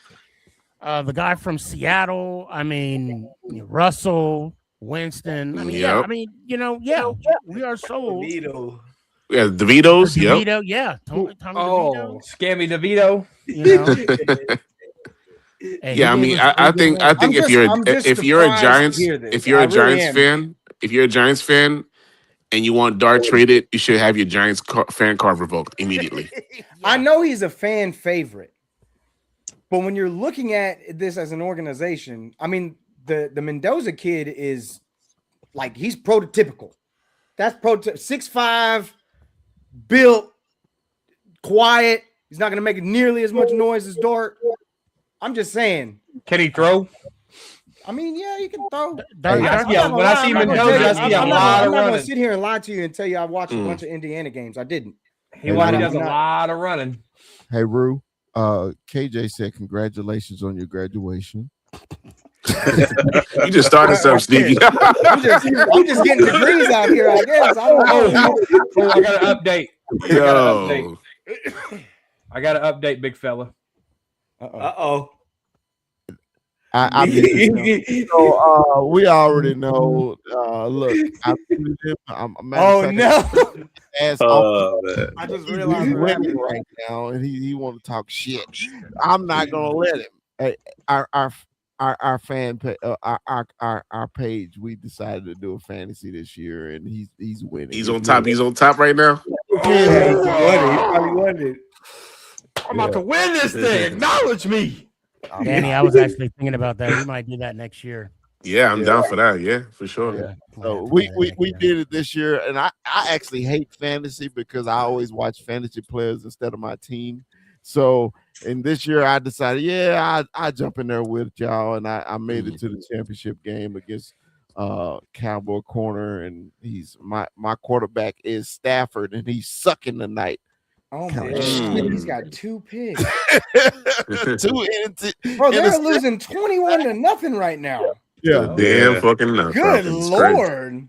The guy from Seattle. I mean, Russell, Winston. I mean, yeah. Yep. I mean, we are sold. We had DeVito's. Yep. DeVito, yeah. Tommy Oh, Scammy DeVito. DeVito. Hey, Yeah, I he mean, gave us- I think I'm if you're just if you're a surprised to Giants hear this. if you're I a really Giants am. fan, if you're a Giants fan and you want Dart traded, you should have your Giants fan card revoked immediately. I know he's a fan favorite, but when you're looking at this as an organization, I mean, the Mendoza kid is like he's prototypical. That's 6'5", built, quiet. He's not going to make nearly as much noise as Dart. I'm just saying. Can he throw? I mean, yeah, you can throw. Dart- Yeah, Dart- yeah, when I see Mendoza, I see a I'm lot not of going to running. sit here and lie to you and tell you I watched a Mm. bunch of Indiana games. I didn't. He Hey, does a Rue. lot of running. Hey, Rue. KJ said congratulations on your graduation. You just started something, Stevie. I'm just getting degrees out here, I guess. I don't know. Oh, I got an update. Yo, I got an update, big fella. Uh-oh. I mean, so we already know. Look, I muted him. Oh no! Ass off. Man. I just He's realized what winning happened. right now, and he want to talk shit. I'm not gonna let him. Hey, our fan our page. We decided to do a fantasy this year, and he's winning. He's on top. He's on top right now. Yeah, he probably won it. I'm about to win this thing. Acknowledge me. Danny, I was actually thinking about that. We might do that next year. Yeah, I'm down for that. Yeah, for sure. Yeah. So we did it this year, and I actually hate fantasy because I always watch fantasy players instead of my team. So and this year I decided, I jump in there with y'all, and I made it to the championship game against Cowboy corner, and he's my quarterback is Stafford, and he's sucking tonight. Oh my God, he's got 2 picks. Bro, they're losing 21-0 right now. Yeah, damn fucking nuts. Good Lord.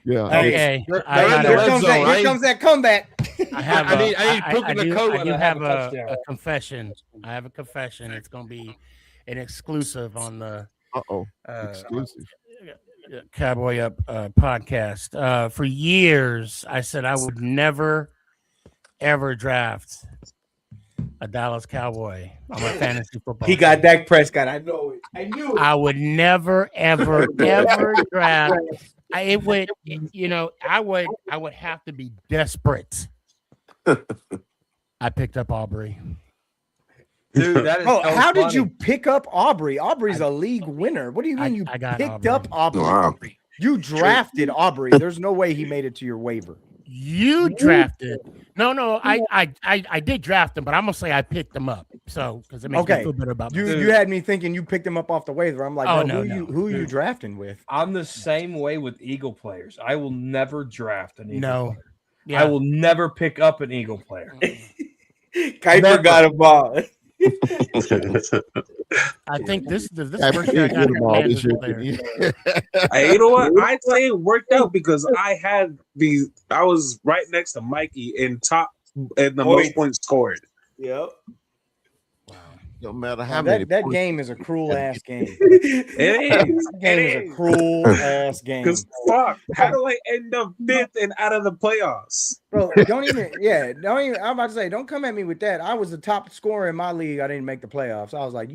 Yeah. Okay. Here comes that comeback. I do have a touchdown. confession. I have a confession. It's going to be an exclusive on the Exclusive. Cowboy Up podcast. For years, I said I would never, ever draft a Dallas Cowboy on my fantasy football. He got Dak Prescott. I know it. I knew it. I would never, ever, ever draft. I would have to be desperate. I picked up Aubrey. Dude, that is how did you pick up Aubrey? Aubrey's a league winner. What do you mean you picked up Aubrey? Wow. You drafted Aubrey. There's no way he made it to your waiver. You drafted. No, I did draft him, but I'm gonna say I picked him up. So because it makes me feel better about myself. You had me thinking you picked him up off the waiver. I'm like, who are you drafting with? I'm the same way with Eagle players. I will never draft an Eagle player. Yeah. I will never pick up an Eagle player. Kuiper got a ball. I think this first year I got a Commanders player. Hey, you know what? I'd say it worked out because I was right next to Mikey in the most points scored. Yep. No matter how many. That game is a cruel ass game. It is. That game is a cruel ass game. Because fuck, how do I end up 5th and out of the playoffs? Bro, don't even. I'm about to say, don't come at me with that. I was the top scorer in my league. I didn't make the playoffs. I was like,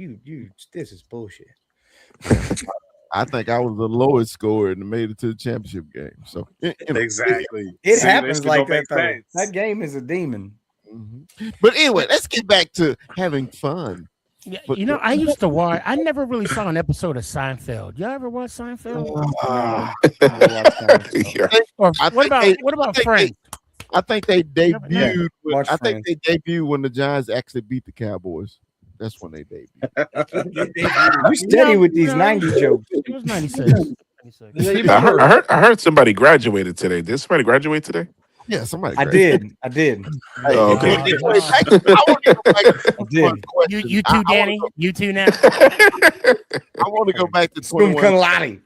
this is bullshit. I think I was the lowest scorer and made it to the championship game. So exactly, it happens like that. That game is a demon. Mm-hmm. But anyway, let's get back to having fun. Yeah, I used to watch. I never really saw an episode of Seinfeld. Y'all ever watch Seinfeld? What about Frank? I think they debuted. I think they debuted when the Giants actually beat the Cowboys. That's when they debuted. You steady with these 90 jokes. It was 96. I heard somebody graduated today. Did somebody graduate today? Yeah, somebody. I did. Oh, okay. I did. You too, Danny. You too now. I want to go back to 21. I'm going to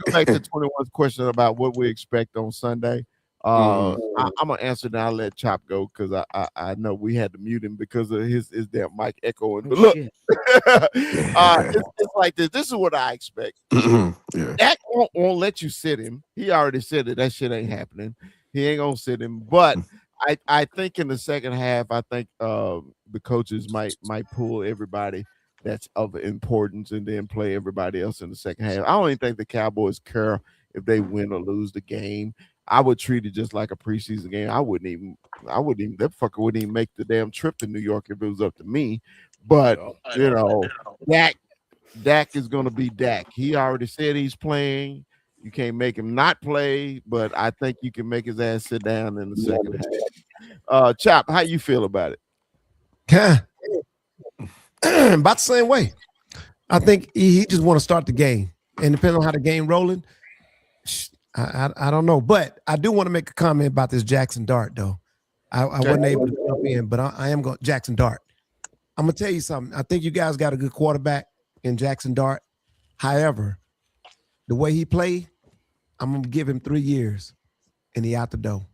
go back to 21's question about what we expect on Sunday. I'm gonna answer now. I'll let Chop go because I know we had to mute him because of his damn mic echoing. But look, it's like this. This is what I expect. Dak won't let you sit him. He already said it. That shit ain't happening. He ain't gonna sit him. But I think in the second half, I think the coaches might pull everybody that's of importance and then play everybody else in the second half. I don't even think the Cowboys care if they win or lose the game. I would treat it just like a preseason game. I wouldn't even, that fucker wouldn't even make the damn trip to New York if it was up to me. But, Dak is going to be Dak. He already said he's playing. You can't make him not play, but I think you can make his ass sit down in the second half. Chop, how you feel about it? About the same way. I think he just want to start the game. And depending on how the game rolling, I don't know, but I do want to make a comment about this Jackson Dart, though. I wasn't able to jump in, but I am going Jackson Dart. I'm gonna tell you something. I think you guys got a good quarterback in Jackson Dart. However, the way he played, I'm gonna give him 3 years, and he out the door.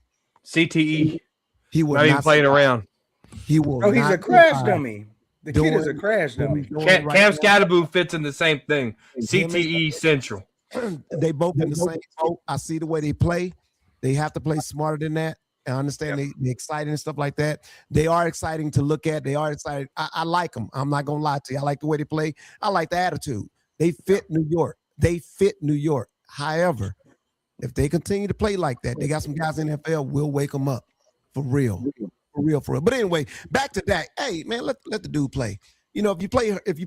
CTE. He will not even playing around. He will. Oh, he's a crash dummy. The kid is a crash what dummy. he's doing Cam, right Cam now. Scatterboo fits in the same thing. Him and- CTE Central. They both in the same boat. I see the way they play. They have to play smarter than that. I understand they're exciting and stuff like that. They are exciting to look at. They are exciting. I like them. I'm not gonna lie to you. I like the way they play. I like the attitude. They fit New York. They fit New York. However, if they continue to play like that, they got some guys in the NFL. We'll wake them up for real, for real, for real. But anyway, back to Dak. Hey man, let the dude play. You know, if you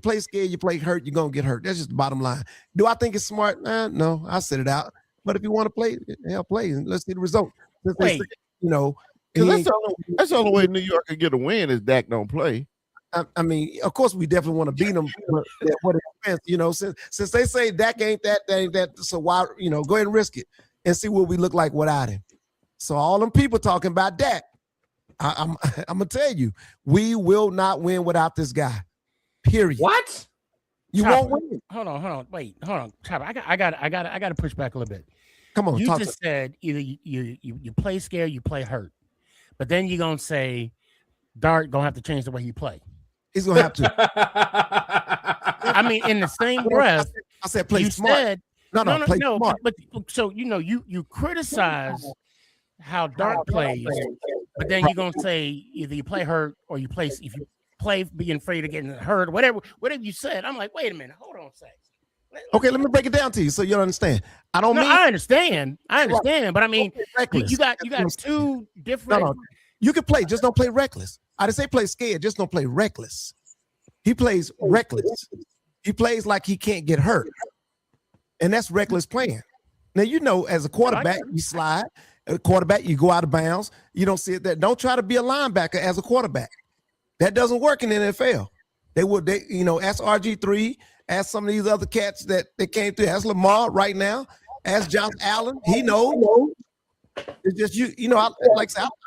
play scared, you play hurt, you're gonna get hurt. That's just the bottom line. Do I think it's smart? No, I sit it out. But if you want to play, hell, play and let's see the result. Since they Wait. say, you know, Because that's the only way New York can get a win is Dak don't play. I mean, of course, we definitely want to beat them. But at what expense? You know, since they say Dak ain't that, so why, you know, go ahead and risk it and see what we look like without him. So all them people talking about Dak, I'm gonna tell you, we will not win without this guy. Period. What? You Chopper, won't win. Hold on. Wait, hold on. Chopper, I got to push back a little bit. Come on, You talk just said either you play scared, you play hurt, but then you're gonna say Dart gonna have to change the way he play. He's gonna have to. I mean, in the same breath, I said play you smart. said No, play smart. But so you know you criticize how Dart plays, but then you're gonna say either you play hurt or you play if you play being afraid of getting hurt, whatever you said. I'm like, wait a minute, hold on a second. Okay, let me break it down to you so you'll understand. I don't mean I understand, but I mean, reckless. you got two different. No, you can play, just don't play reckless. I didn't say play scared, just don't play reckless. He plays reckless. He plays like he can't get hurt, and that's reckless playing. Now you know, as a quarterback, you slide. A quarterback, you go out of bounds. You don't see it there. Don't try to be a linebacker as a quarterback. That doesn't work in the NFL. They ask RG3. Ask some of these other cats that they came through. Ask Lamar right now. Ask Josh Allen. He knows. It's just I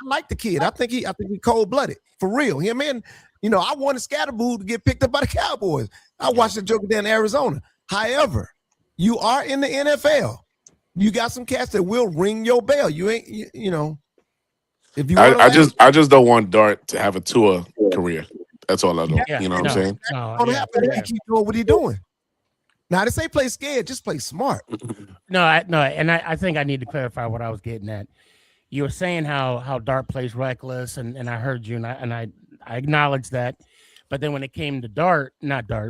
like the kid. I think he cold-blooded for real. Him and I wanted Scatterboo to get picked up by the Cowboys. I watched the Joker down in Arizona. However, you are in the NFL. You got some cats that will ring your bell. You ain't if you I just don't want Dart to have a tour career. That's all I know. You know what I'm saying? He keep doing what he's doing. Now, to say play scared, just play smart. I think I need to clarify what I was getting at. You were saying how Dart plays reckless, and I heard you, and I acknowledge that. But then when it came to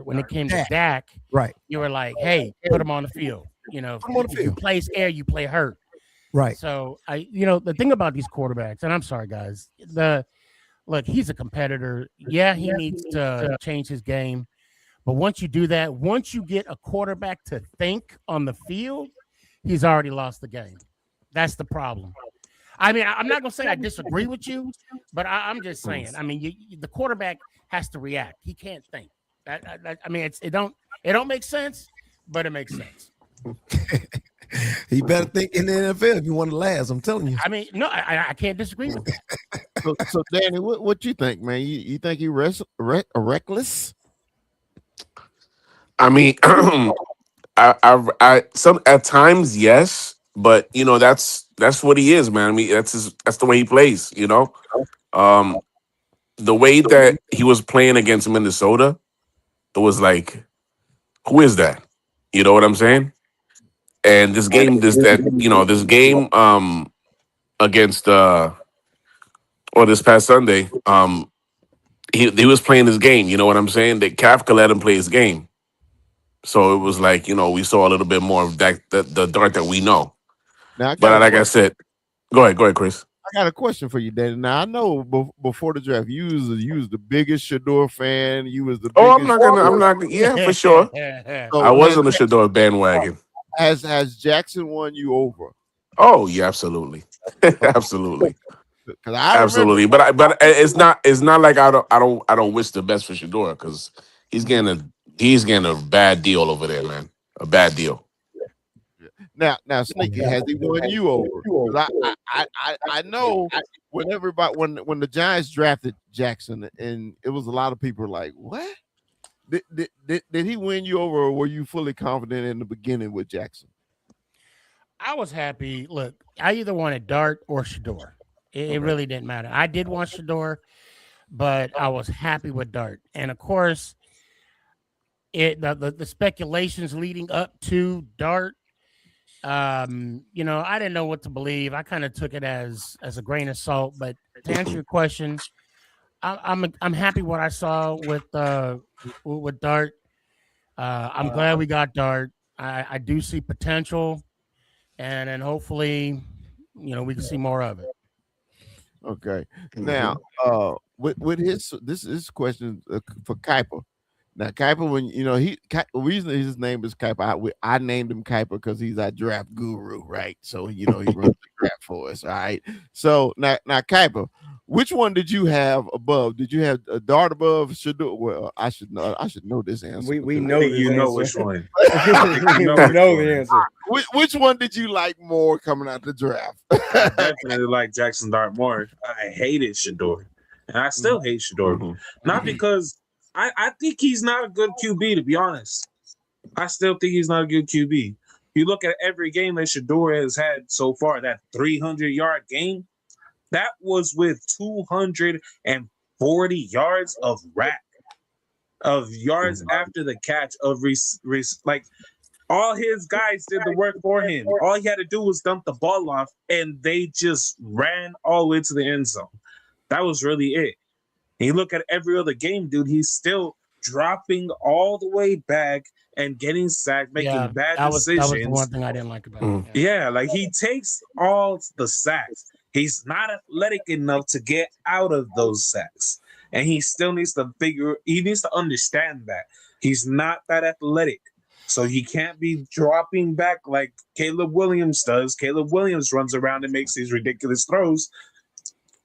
when it came to Dak, right, you were like, hey, put him on the field. If you play scared, you play hurt. Right. So the thing about these quarterbacks, and I'm sorry, guys, look, he's a competitor. Yeah, he needs to change his game. But once you do that, once you get a quarterback to think on the field, he's already lost the game. That's the problem. I mean, I'm not going to say I disagree with you, but I'm just saying. I mean, the quarterback has to react. He can't think. It don't make sense, but it makes sense. He better think in the NFL if you want to last. I'm telling you. I mean, no, I can't disagree with that. So Danny, what you think, man? You think he reckless? I mean, I some at times yes, but that's what he is, man. I mean, that's the way he plays. The way that he was playing against Minnesota, it was like, who is that? You know what I'm saying? And this game, this game against this past Sunday, he was playing his game. You know what I'm saying? That Kafka let him play his game. So it was like, we saw a little bit more of that the Dart that we know. Now, but like I said, go ahead, Chris. I got a question for you, Danny. Now I know before the draft, you was the biggest Shador fan. You was the biggest. I'm not. Yeah, for sure. So I was on the Shador bandwagon. Has Jackson won you over? Oh yeah, absolutely, absolutely, absolutely. But it's not like I don't wish the best for Shador because he's getting a bad deal over there, man. A bad deal. Now, Sneaky, has he won you over? I know when the Giants drafted Jackson, and it was a lot of people like, what? Did he win you over, or were you fully confident in the beginning with Jackson? I was happy. Look, I either wanted Dart or Shador. It really didn't matter. I did want Shador, but I was happy with Dart. And of course, the speculations leading up to Dart, I didn't know what to believe. I kind of took it as a grain of salt. But to answer your question, I'm happy what I saw with Dart. I'm glad we got Dart. I do see potential, and then hopefully, we can see more of it. Okay. Now, with this question for Kuiper. Now, Kuiper, when the reason his name is Kuiper, I named him Kuiper because he's our draft guru, right? So he runs the draft for us. All right. So now Kuiper, which one did you have above? Did you have a Dart above Shador? Well, I should know this answer. We I know think this you know answer. which one. We know the answer. Which one did you like more coming out the draft? I definitely like Jackson Dart more. I hated Shador, and I still hate Shador. Not because I think he's not a good QB, to be honest. I still think he's not a good QB. You look at every game that Shador has had so far, that 300-yard game, that was with 240 yards of rack, of yards after the catch, of like all his guys did the work for him. All he had to do was dump the ball off, and they just ran all the way to the end zone. That was really it. And you look at every other game, dude, he's still dropping all the way back and getting sacked, making bad decisions. That was the one thing I didn't like about him. Yeah, like he takes all the sacks. He's not athletic enough to get out of those sacks. And he still needs to understand that. He's not that athletic. So he can't be dropping back like Caleb Williams does. Caleb Williams runs around and makes these ridiculous throws.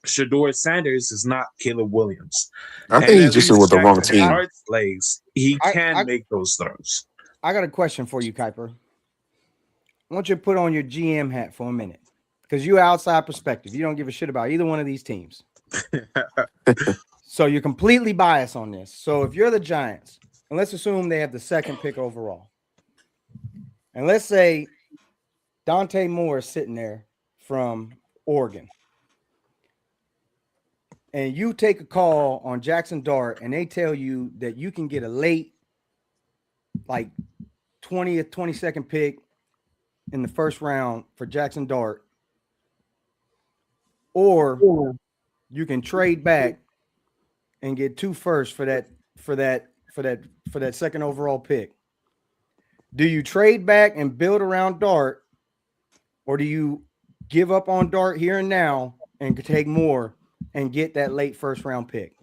Shador Sanders is not Caleb Williams. I think he's just with the wrong team. Dart's legs, he can make those throws. I got a question for you, Kuiper. I want you to put on your GM hat for a minute because you're outside perspective. You don't give a shit about either one of these teams. So you're completely biased on this. So if you're the Giants, and let's assume they have the second pick overall, and let's say Dante Moore is sitting there from Oregon, and you take a call on Jackson Dart, and they tell you that you can get a late, like 20th, 22nd pick in the first round for Jackson Dart, or you can trade back and get 2 firsts for that second overall pick. Do you trade back and build around Dart, or do you give up on Dart here and now and take more and get that late first round pick?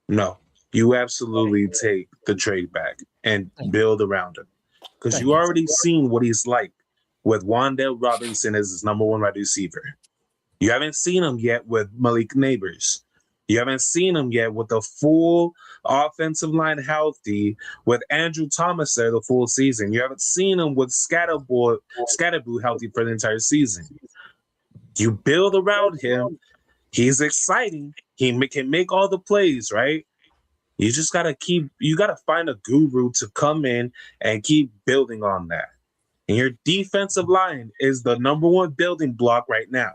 No, you absolutely take the trade back and build around him because you already seen what he's like with Wan'Dale Robinson as his number one wide receiver. You haven't seen him yet with Malik Neighbors. You haven't seen him yet with the full offensive line healthy, with Andrew Thomas there the full season. You haven't seen him with Scatterboo healthy for the entire season. You build around him. He's exciting. He can make all the plays, right? You just gotta find a guru to come in and keep building on that. And your defensive line is the number one building block right now.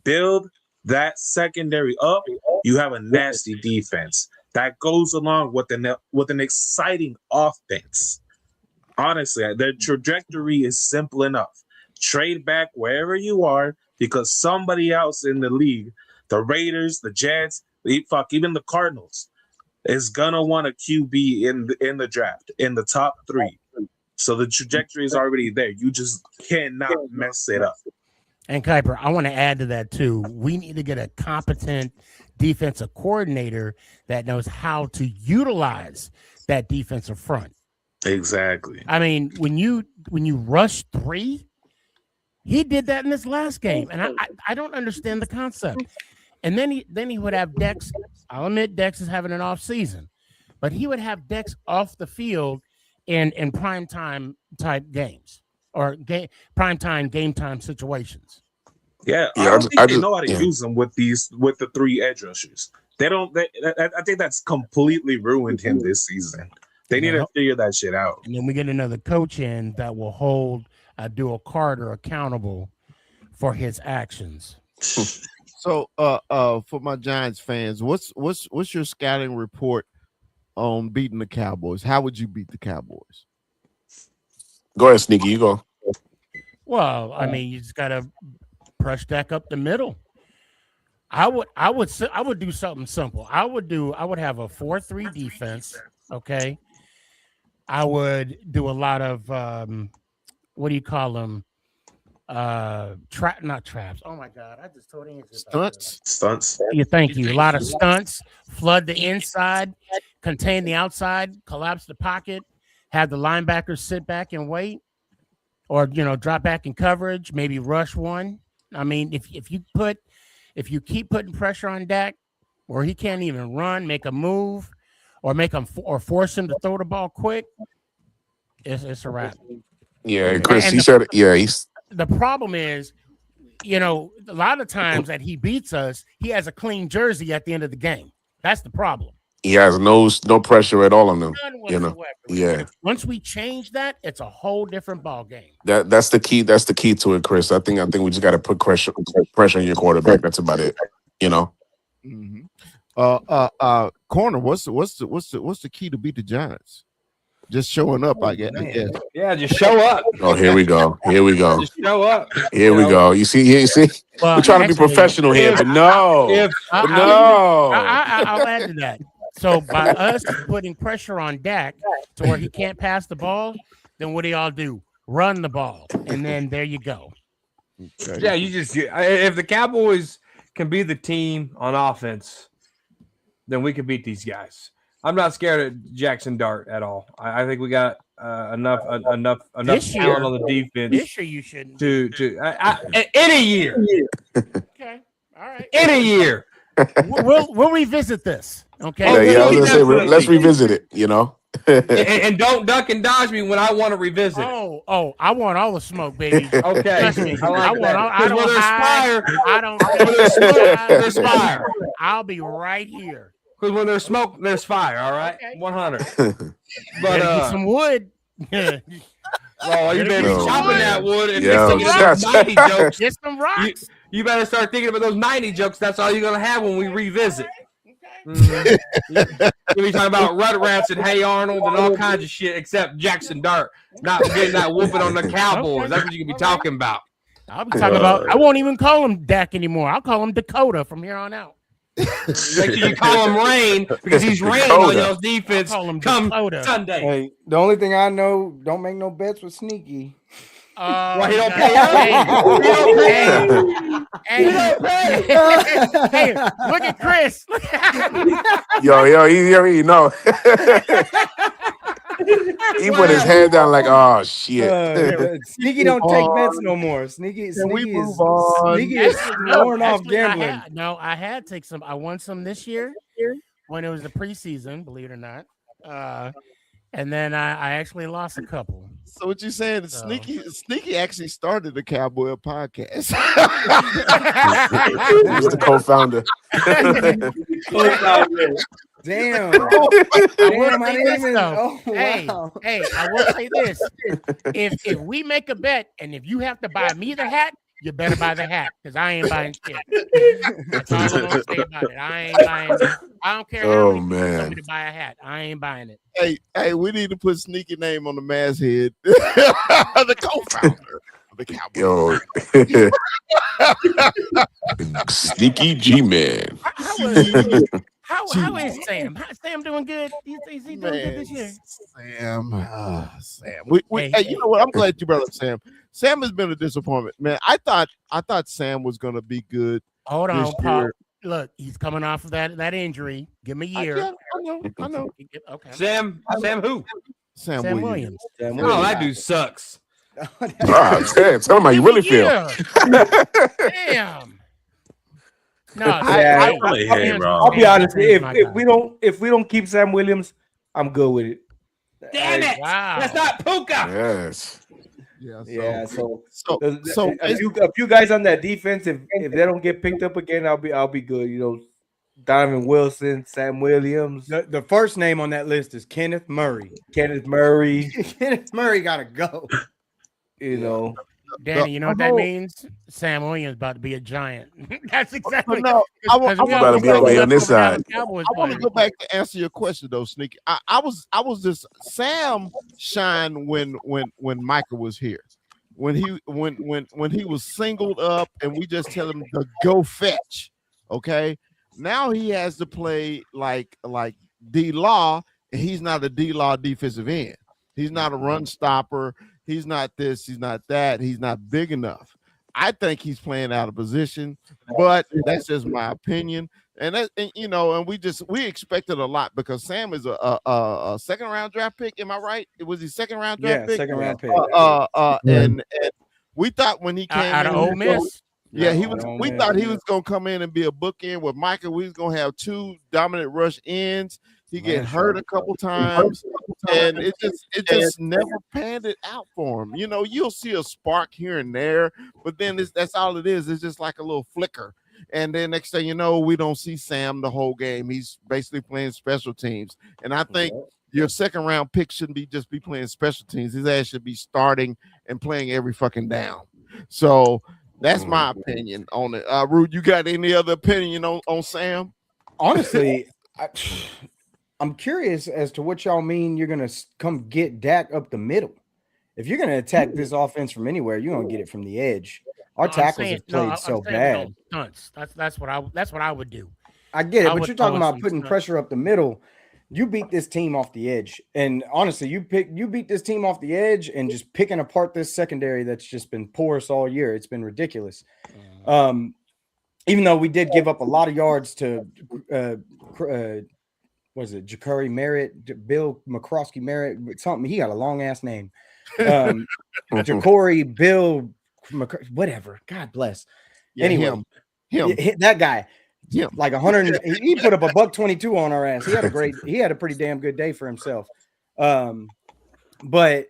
Build that secondary up. You have a nasty defense that goes along with an exciting offense. Honestly, the trajectory is simple enough. Trade back wherever you are because somebody else in the league, the Raiders, the Jets, even the Cardinals, is gonna want a QB in the draft in the top 3. So the trajectory is already there. You just cannot mess it up. And Kuiper, I want to add to that too. We need to get a competent defensive coordinator that knows how to utilize that defensive front. Exactly. I mean, when you rush 3, he did that in this last game, and I don't understand the concept. And then he would have Dex. I'll admit Dex is having an off season, but he would have Dex off the field in primetime type games or primetime game time situations. Yeah, I don't think they know how to use them with the 3 edge rushers. They don't. I think that's completely ruined him this season. They need to figure that shit out. And then we get another coach in that will hold Abdul Carter accountable for his actions. So, for my Giants fans, what's your scouting report on beating the Cowboys? How would you beat the Cowboys? Go ahead, Sneaky. You go. Well, I mean, you just gotta press Dak up the middle. I would do something simple. I would have a 4-3 defense. Okay. I would do a lot of what do you call them? Not traps. Oh my god, I just told Angie about this. Stunts. Yeah, thank you. A lot of stunts, flood the inside, contain the outside, collapse the pocket, have the linebackers sit back and wait, or drop back in coverage, maybe rush one. I mean, if you keep putting pressure on Dak, or he can't even run, make a move, or force him to throw the ball quick, it's a wrap. Yeah, Chris. He said, he's. The problem is, a lot of times that he beats us, he has a clean jersey at the end of the game. That's the problem. He has no pressure at all on them. None whatsoever. Yeah. Once we change that, it's a whole different ball game. That's the key. That's the key to it, Chris. I think we just got to put pressure on your quarterback. That's about it. Mm-hmm. Corner. What's the key to beat the Giants? Just showing up, I guess. Yeah, just show up. Oh, here we go. Just show up. Here we go. You see. Well, we're trying to be professional here, but no. I'll add to that. So by us putting pressure on Dak to where he can't pass the ball, then what do y'all do? Run the ball, and then there you go. Okay. Yeah, if the Cowboys can be the team on offense, then we can beat these guys. I'm not scared of Jackson Dart at all. I think we got enough talent on the defense. This year you shouldn't. Any year. Okay. All right. Any year. We'll revisit this. Okay. Yeah, I was gonna say let's revisit it. and don't duck and dodge me when I want to revisit. Oh, I want all the smoke, baby. Okay. Trust me. I don't there's fire. I'll be right here. Because when there's smoke, there's fire. All right, Okay. 100. But get some wood. Oh, you better be chopping that wood and thinking about 90 jokes. Get some rocks. You better start thinking about those 90 jokes. That's all you're gonna have when we revisit. Mm-hmm. You'll be talking about Rugrats and Hey Arnold and all kinds of shit, except Jackson Dart not getting that whooping on the Cowboys. That's what you can be talking about. I'll be talking about. I won't even call him Dak anymore. I'll call him Dakota from here on out. Make sure you call him Rain because he's Rain on y'all's defense come Dakota. Sunday. Hey, the only thing I know, don't make no bets with Sneaky. Well, he don't pay up. Hey, look at Chris. Yo, know. He put his head down like, oh shit. Sneaky don't take bets no more. Sneaky is snoring off gambling. I had to take some. I won some this year when it was the preseason, believe it or not. And then I actually lost a couple. So what you saying is Sneaky actually started the Cowboy podcast. He's the co-founder. Damn. Hey, I will say this. If we make a bet and if you have to buy me the hat, you better buy the hat because I ain't buying shit. That's all I'm gonna say about it. I ain't buying it. I don't care how many people tell me to buy a hat. I ain't buying it. Hey, we need to put Sneaky name on the masthead. The co-founder of the Cowboys. Yo. Sneaky G-Man. How is Sam? Sam doing good? Is he doing good this year? Sam. Hey, you know what? I'm glad you brought up Sam. Sam has been a disappointment, man. I thought Sam was gonna be good. Hold on, Paul. Look, he's coming off of that injury. Give him a year. I know. Okay. Sam who? Sam Williams. Oh, that dude sucks. Tell him how you really feel. Damn. No, I'll be honest. If we don't keep Sam Williams, I'm good with it. Damn it! Wow. That's not Puka. Yes. So a few guys on that defense, if they don't get picked up again, I'll be good. Donovan Wilson, Sam Williams. The first name on that list is Kenneth Murray. Kenneth Murray gotta go. Danny, you know what that means? Sam Williams about to be a giant. That's exactly. No, I want He's about to be over here on this side. Cowboys I want to players. go back to answer your question though, Sneaky. I was just Sam shined when Michael was here. When he was singled up and we just tell him to go fetch. Okay. Now he has to play like D-Law, and he's not a D-Law defensive end. He's not a run stopper. He's not this, he's not that, he's not big enough. I think he's playing out of position, but that's just my opinion. And we expected a lot because Sam is a second round draft pick. Am I right? Was he second round draft pick? Yeah, second round pick. And we thought when he came out in, of Ole Miss. yeah, he was. We thought he was gonna come in and be a bookend with Michael. We was gonna have two dominant rush ends. He get hurt a couple times, and it just never panned it out for him. You know, you'll see a spark here and there, but then that's all it is. It's just like a little flicker. And then next thing you know, we don't see Sam the whole game. He's basically playing special teams. And I think your second round pick shouldn't just be playing special teams. His ass should be starting and playing every fucking down. So that's my opinion on it. Rude, you got any other opinion on Sam? Honestly, I'm curious as to what y'all mean you're going to come get Dak up the middle. If you're going to attack this offense from anywhere, you're going to get it from the edge. Our tackles have played so bad. Stunts. That's what I would do. I get it, but you're talking about putting pressure up the middle. You beat this team off the edge. And honestly, you beat this team off the edge and just picking apart this secondary that's just been porous all year. It's been ridiculous. Even though we did give up a lot of yards to was it Ja'Cory Merritt, Bill McCroskey Merritt, something. He got a long ass name. Ja'Cory Bill, whatever. God bless. Yeah, anyway, him. That guy. Yeah, like 100. He put up a $122 on our ass. He had a pretty damn good day for himself. But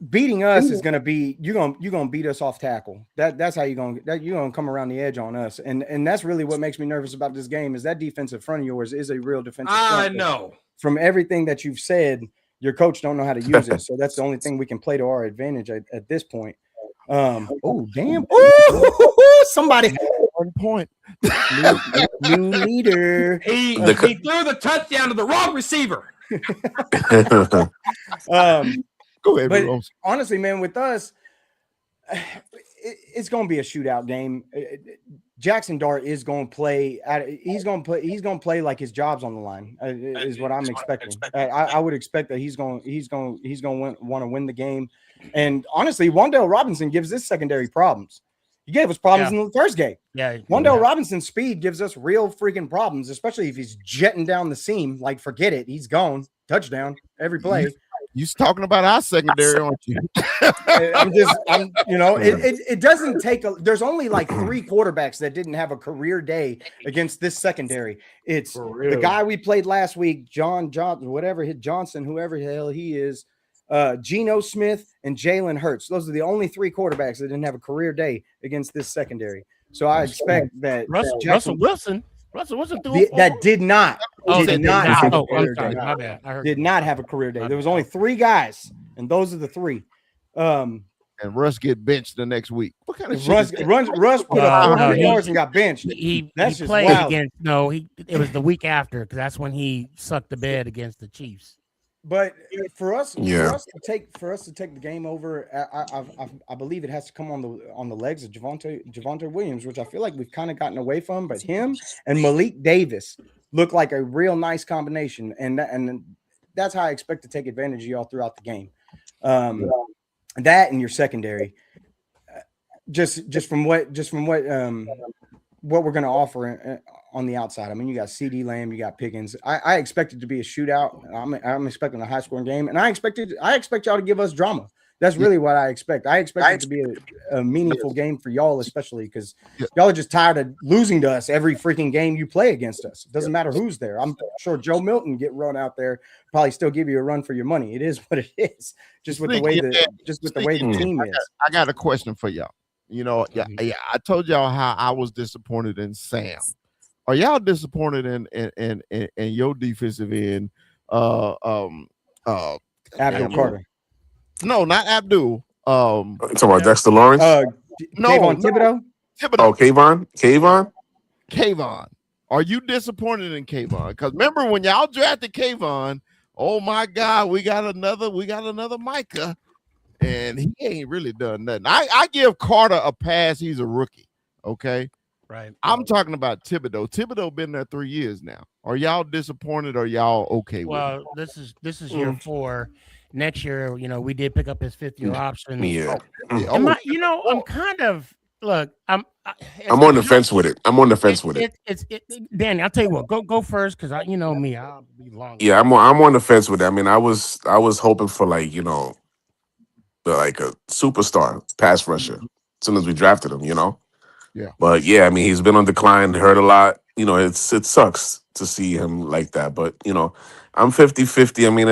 beating us is going to be you're gonna beat us off tackle. That's how you're gonna come around the edge on us, and that's really what makes me nervous about this game is that defensive front of yours is a real defensive front. I know from everything that you've said, your coach don't know how to use it, so that's the only thing we can play to our advantage at this point. Oh damn! Ooh, somebody 1 point. new leader. He threw the touchdown to the wrong receiver. Go ahead, but Rose. honestly, man, with us, it's going to be a shootout game. Jackson Dart is going to play. He's going to play like his job's on the line. Is what I'm expecting. I would expect that he's going to want to win the game. And honestly, Wan'Dale Robinson gives this secondary problems. He gave us problems in the first game. Yeah, Wan'Dale Robinson's speed gives us real freaking problems, especially if he's jetting down the seam. Like, forget it, he's gone. Touchdown every play. You talking about our secondary, aren't you? It doesn't take there's only like 3 quarterbacks that didn't have a career day against this secondary. It's the guy we played last week, Johnson, whoever the hell he is, Geno Smith and Jalen Hurts. Those are the only 3 quarterbacks that didn't have a career day against this secondary. So I expect that Russell Wilson threw that did not. Did not have a career sorry, day. my bad. I heard Did not have a career day. There was only 3 guys, and those are the 3. And Russ get benched the next week. What kind of Russ put up 400 yards and got benched. He That's just played wild. against. It was the week after because that's when he sucked the bed against the Chiefs. But for us to take the game over, I believe it has to come on the legs of Javonte Williams, which I feel like we've kind of gotten away from. But him and Malik Davis look like a real nice combination, and that's how I expect to take advantage of y'all throughout the game. That and your secondary, just from what we're going to offer on the outside. I mean, you got CD Lamb, you got Pickens. I expect it to be a shootout. I'm expecting a high scoring game, and I expect y'all to give us drama. That's really what I expect. I expect it to be a meaningful game for y'all, especially because y'all are just tired of losing to us every freaking game you play against us. It doesn't matter who's there. I'm sure Joe Milton get run out there, probably still give you a run for your money. It is what it is. Just with the way the team is. I got a question for y'all. You know, I told y'all how I was disappointed in Sam. Are y'all disappointed in your defensive end? Abdul Carter. No, not Abdul. Talking about Dexter Lawrence. No, Kayvon Thibodeau. Oh, Kayvon. Kayvon. Are you disappointed in Kayvon? Because remember when y'all drafted Kayvon, oh my God, we got another Micah, and he ain't really done nothing. I give Carter a pass. He's a rookie. Okay. Right. I'm talking about Thibodeau. Thibodeau been there 3 years now. Are y'all disappointed or y'all okay with it? Well, this is year 4. Next year, we did pick up his 5th-year option. Yeah. I'm kind of look. I'm on the fence with it. I'm on the fence with it. Danny, I'll tell you what. Go first because you know me. I'll be long. Yeah, I'm on the fence with it. I mean, I was hoping for like like a superstar pass rusher as soon as we drafted him. Yeah. But yeah, I mean, he's been on decline, hurt a lot. It sucks to see him like that. But I'm 50-50. I mean,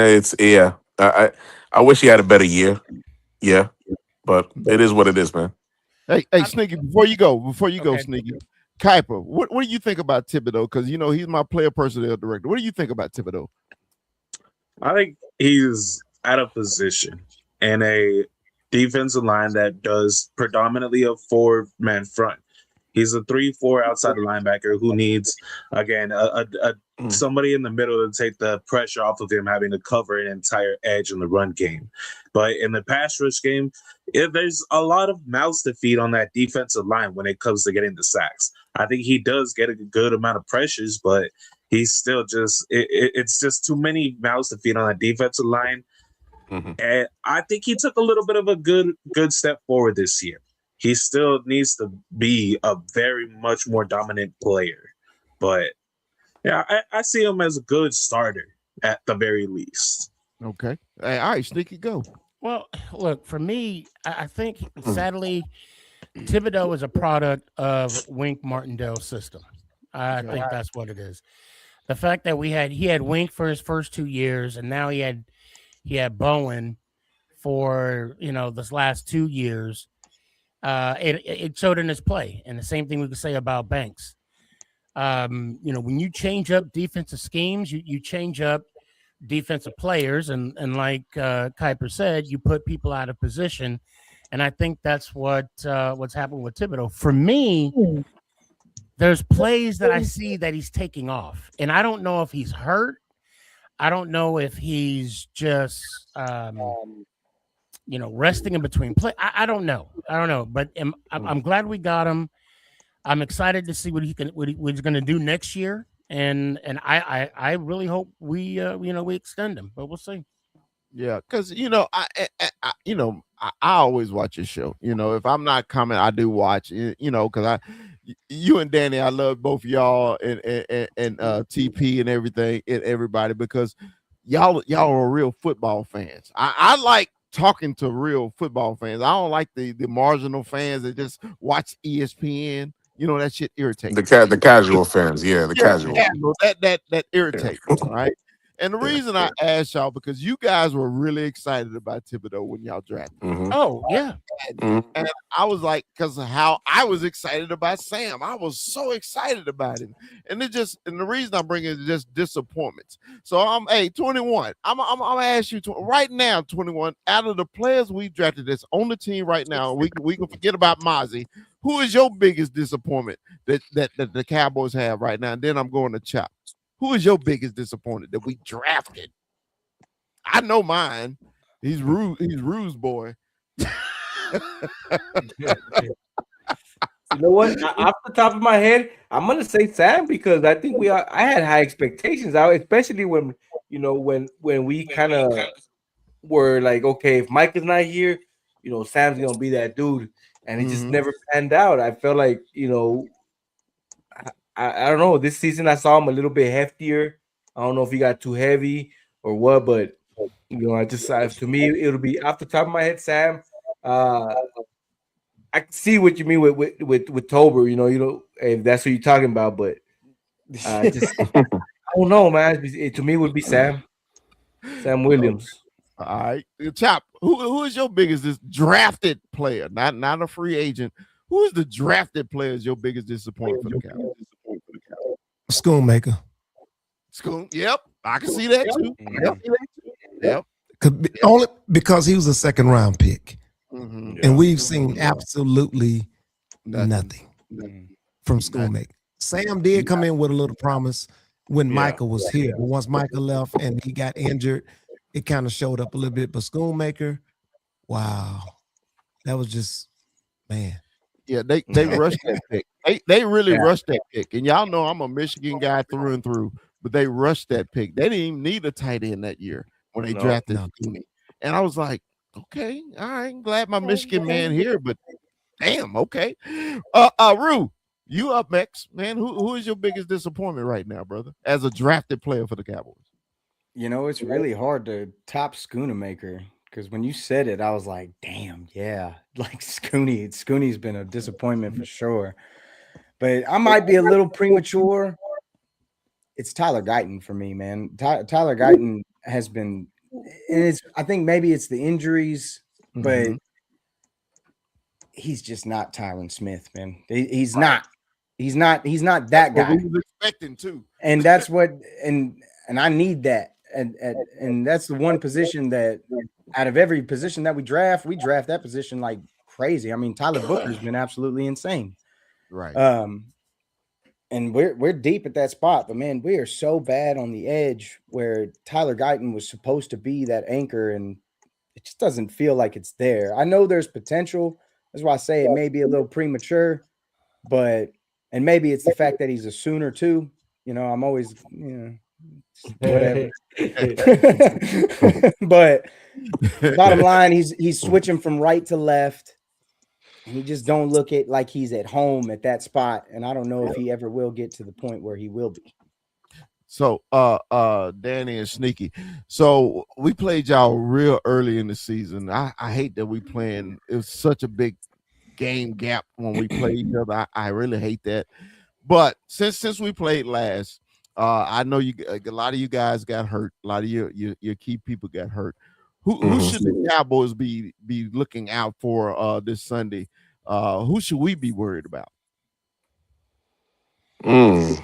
I wish he had a better year. Yeah, but it is what it is, man. Hey, Sneaky, before you go, Okay. Sneaky, Kuiper, what do you think about Thibodeau? Because he's my player personnel director. What do you think about Thibodeau? I think he's at a position in a defensive line that does predominantly a 4-man front. He's a 3-4 outside linebacker who needs, again, somebody in the middle to take the pressure off of him having to cover an entire edge in the run game. But in the pass rush game, there's a lot of mouths to feed on that defensive line when it comes to getting the sacks. I think he does get a good amount of pressures, but he's still it's just too many mouths to feed on that defensive line. Mm-hmm. And I think he took a little bit of a good step forward this year. He still needs to be a very much more dominant player. But yeah, I see him as a good starter at the very least. Okay. Hey, all right, Sneaky, go. Well, look, for me, I think sadly, Thibodeau is a product of Wink Martindale's system. I think that's what it is. The fact that he had Wink for his first 2 years, and now he had Bowen for this last 2 years. It showed in his play, and the same thing we could say about Banks. When you change up defensive schemes, you change up defensive players, and like Kuiper said, you put people out of position, and I think that's what's happened with Thibodeau. For me, there's plays that I see that he's taking off, and I don't know if he's hurt. I don't know if he's just resting in between play. I don't know, but I'm glad we got him. I'm excited to see what he's going to do next year, and I really hope we extend him, but we'll see. Yeah, because I always watch your show. If I'm not coming, I do watch. Because you and Danny, I love both of y'all and TP and everything and everybody because y'all are real football fans. I like talking to real football fans. I don't like the marginal fans that just watch ESPN. That shit irritates. The casual fans, casual. That irritates, right? And the reason I asked y'all because you guys were really excited about Thibodeau when y'all drafted. Mm-hmm. Oh yeah, and I was like, because of how I was excited about Sam, I was so excited about him, and the reason I'm bringing is just disappointments. So I'm 21. I'm gonna ask you right now, 21. Out of the players we drafted that's on the team right now, we can forget about Mozzie. Who is your biggest disappointment that the Cowboys have right now? And then I'm going to Chop. Who is your biggest disappointment that we drafted? I know mine. He's Rue's boy. You know what? Off the top of my head, I'm gonna say Sam because I think I had high expectations out, especially when we kind of were like, okay, if Mike is not here, Sam's gonna be that dude, and it just never panned out. I felt like I don't know. This season, I saw him a little bit heftier. I don't know if he got too heavy or what, but to me, it'll be off the top of my head, Sam. I can see what you mean with Tober. If that's what you're talking about, but I don't know, man. To me, it would be Sam Williams. All right, Chop. Who is your biggest drafted player? Not a free agent. Who is the drafted player? Is your biggest disappointment for the Cowboys? Schoonmaker. Yep, I can see that too. Yep. Only because he was a second round pick. Mhm. and we've seen absolutely nothing Mhm. from Schoolmaker. Sam did come in with a little promise when Michael was here, but once Michael left and he got injured, it kind of showed up a little bit. But Schoolmaker, wow, that was just man. Yeah, they rushed that pick. They really Yeah. rushed that pick. And y'all know I'm a Michigan guy through and through, but they rushed that pick. They didn't even need a tight end that year when they drafted No. Scooney. And I was like, okay, all right, I'm glad my Michigan man here, but damn, okay. Rue, you up next, man. Who is your biggest disappointment right now, brother, as a drafted player for the Cowboys? It's really hard to top Schoonamaker because when you said it, I was like, damn, yeah. Like Scooney's been a disappointment for sure. But I might be a little premature. It's Tyler Guyton for me, man. Tyler Guyton has been, and I think maybe it's the injuries, but he's just not Tyron Smith, man. He's not. He's not that guy. What we was expecting too. And that's what and I need that. And that's the one position that out of every position that we draft that position like crazy. I mean, Tyler Booker's been absolutely insane. Right. And we're deep at that spot, but man, we are so bad on the edge where Tyler Guyton was supposed to be that anchor, and it just doesn't feel like it's there. I know there's potential. That's why I say it may be a little premature, but and maybe it's the fact that he's a Sooner too. I'm always, whatever. But bottom line, he's switching from right to left. And he just don't look at like he's at home at that spot. And I don't know if he ever will get to the point where he will be. So Danny and Sneaky. So we played y'all real early in the season. I hate that we playing. It was such a big game gap when we played each other. I really hate that. But since we played last, I know a lot of you guys got hurt. A lot of your key people got hurt. Who should the Cowboys be looking out for this Sunday? Who should we be worried about? I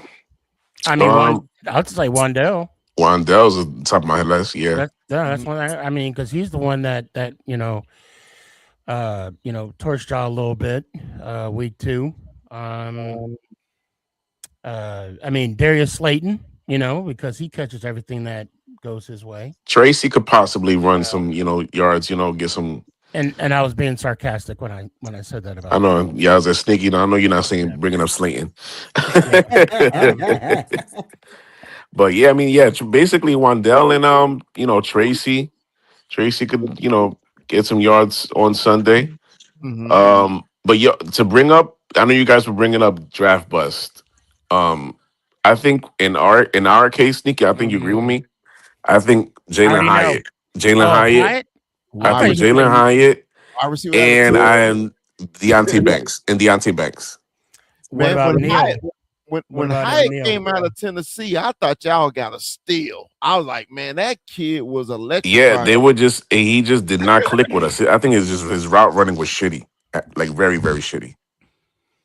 mean, I'll say Wandell. Wandell's at the top of my head last year. That's one. I mean, because he's the one that torched y'all a little bit week 2. I mean, Darius Slayton, because he catches everything that goes his way. Tracy could possibly run some, yards, get some. And I was being sarcastic when I said that about. I know, I was sneaky. I know you're not saying bringing up Slayton. But yeah, I mean, basically Wandell and Tracy. Tracy could, get some yards on Sunday. But to bring up, I know you guys were bringing up draft bust. I think in our case, Sneaky, I think you agree with me. I think Jalen Hyatt. Hyatt. I think Jalen Hyatt and Deontay Banks. What about Neal? When Hyatt came out of Tennessee, I thought y'all got a steal. I was like, man, that kid was electric. Yeah, he just did not click with us. I think it's just his route running was shitty, like very, very shitty.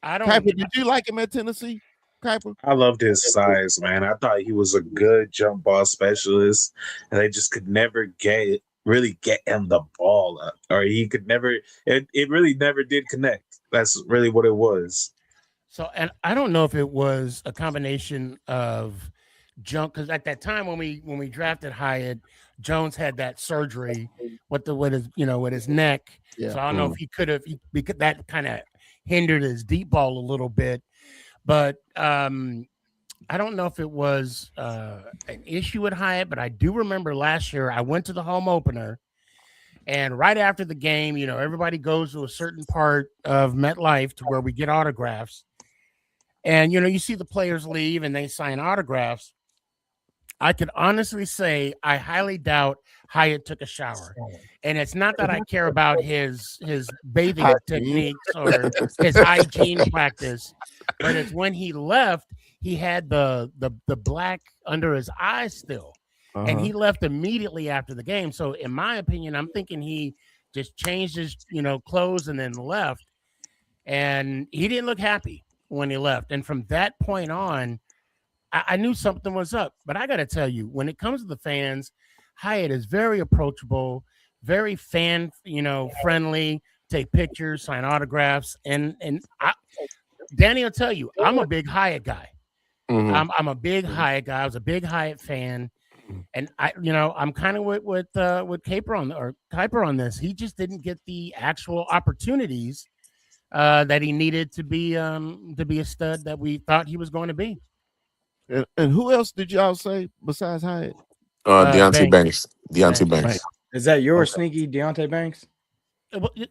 Kuiper, did you like him at Tennessee? Kuiper? I loved his size, man. I thought he was a good jump ball specialist, and they just could never really get him the ball up, or he could never. It really never did connect. That's really what it was. So, and I don't know if it was a combination of junk, because at that time when we drafted Hyatt, Jones had that surgery with his neck. Yeah. So I don't know if he could have because that kind of hindered his deep ball a little bit. But I don't know if it was an issue with Hyatt, but I do remember last year I went to the home opener, and right after the game, everybody goes to a certain part of MetLife to where we get autographs. And, you see the players leave and they sign autographs. I could honestly say I highly doubt Hyatt took a shower. And it's not that I care about his bathing techniques or his hygiene practice, but it's when he left, he had the black under his eyes still. And he left immediately after the game. So in my opinion, I'm thinking he just changed his, clothes and then left. And he didn't look happy when he left. And from that point on, I knew something was up. But I got to tell you, when it comes to the fans, Hyatt is very approachable, very fan, friendly, take pictures, sign autographs, and Danny will tell you, I'm a big Hyatt guy. Mhm. I'm a big Hyatt guy. I was a big Hyatt fan, and I'm kind of with Kuiper on this. He just didn't get the actual opportunities that he needed to be a stud that we thought he was going to be. And who else did y'all say besides Hyatt? Deontay Banks. Banks. Banks. Is that your Okay. sneaky Deontay Banks?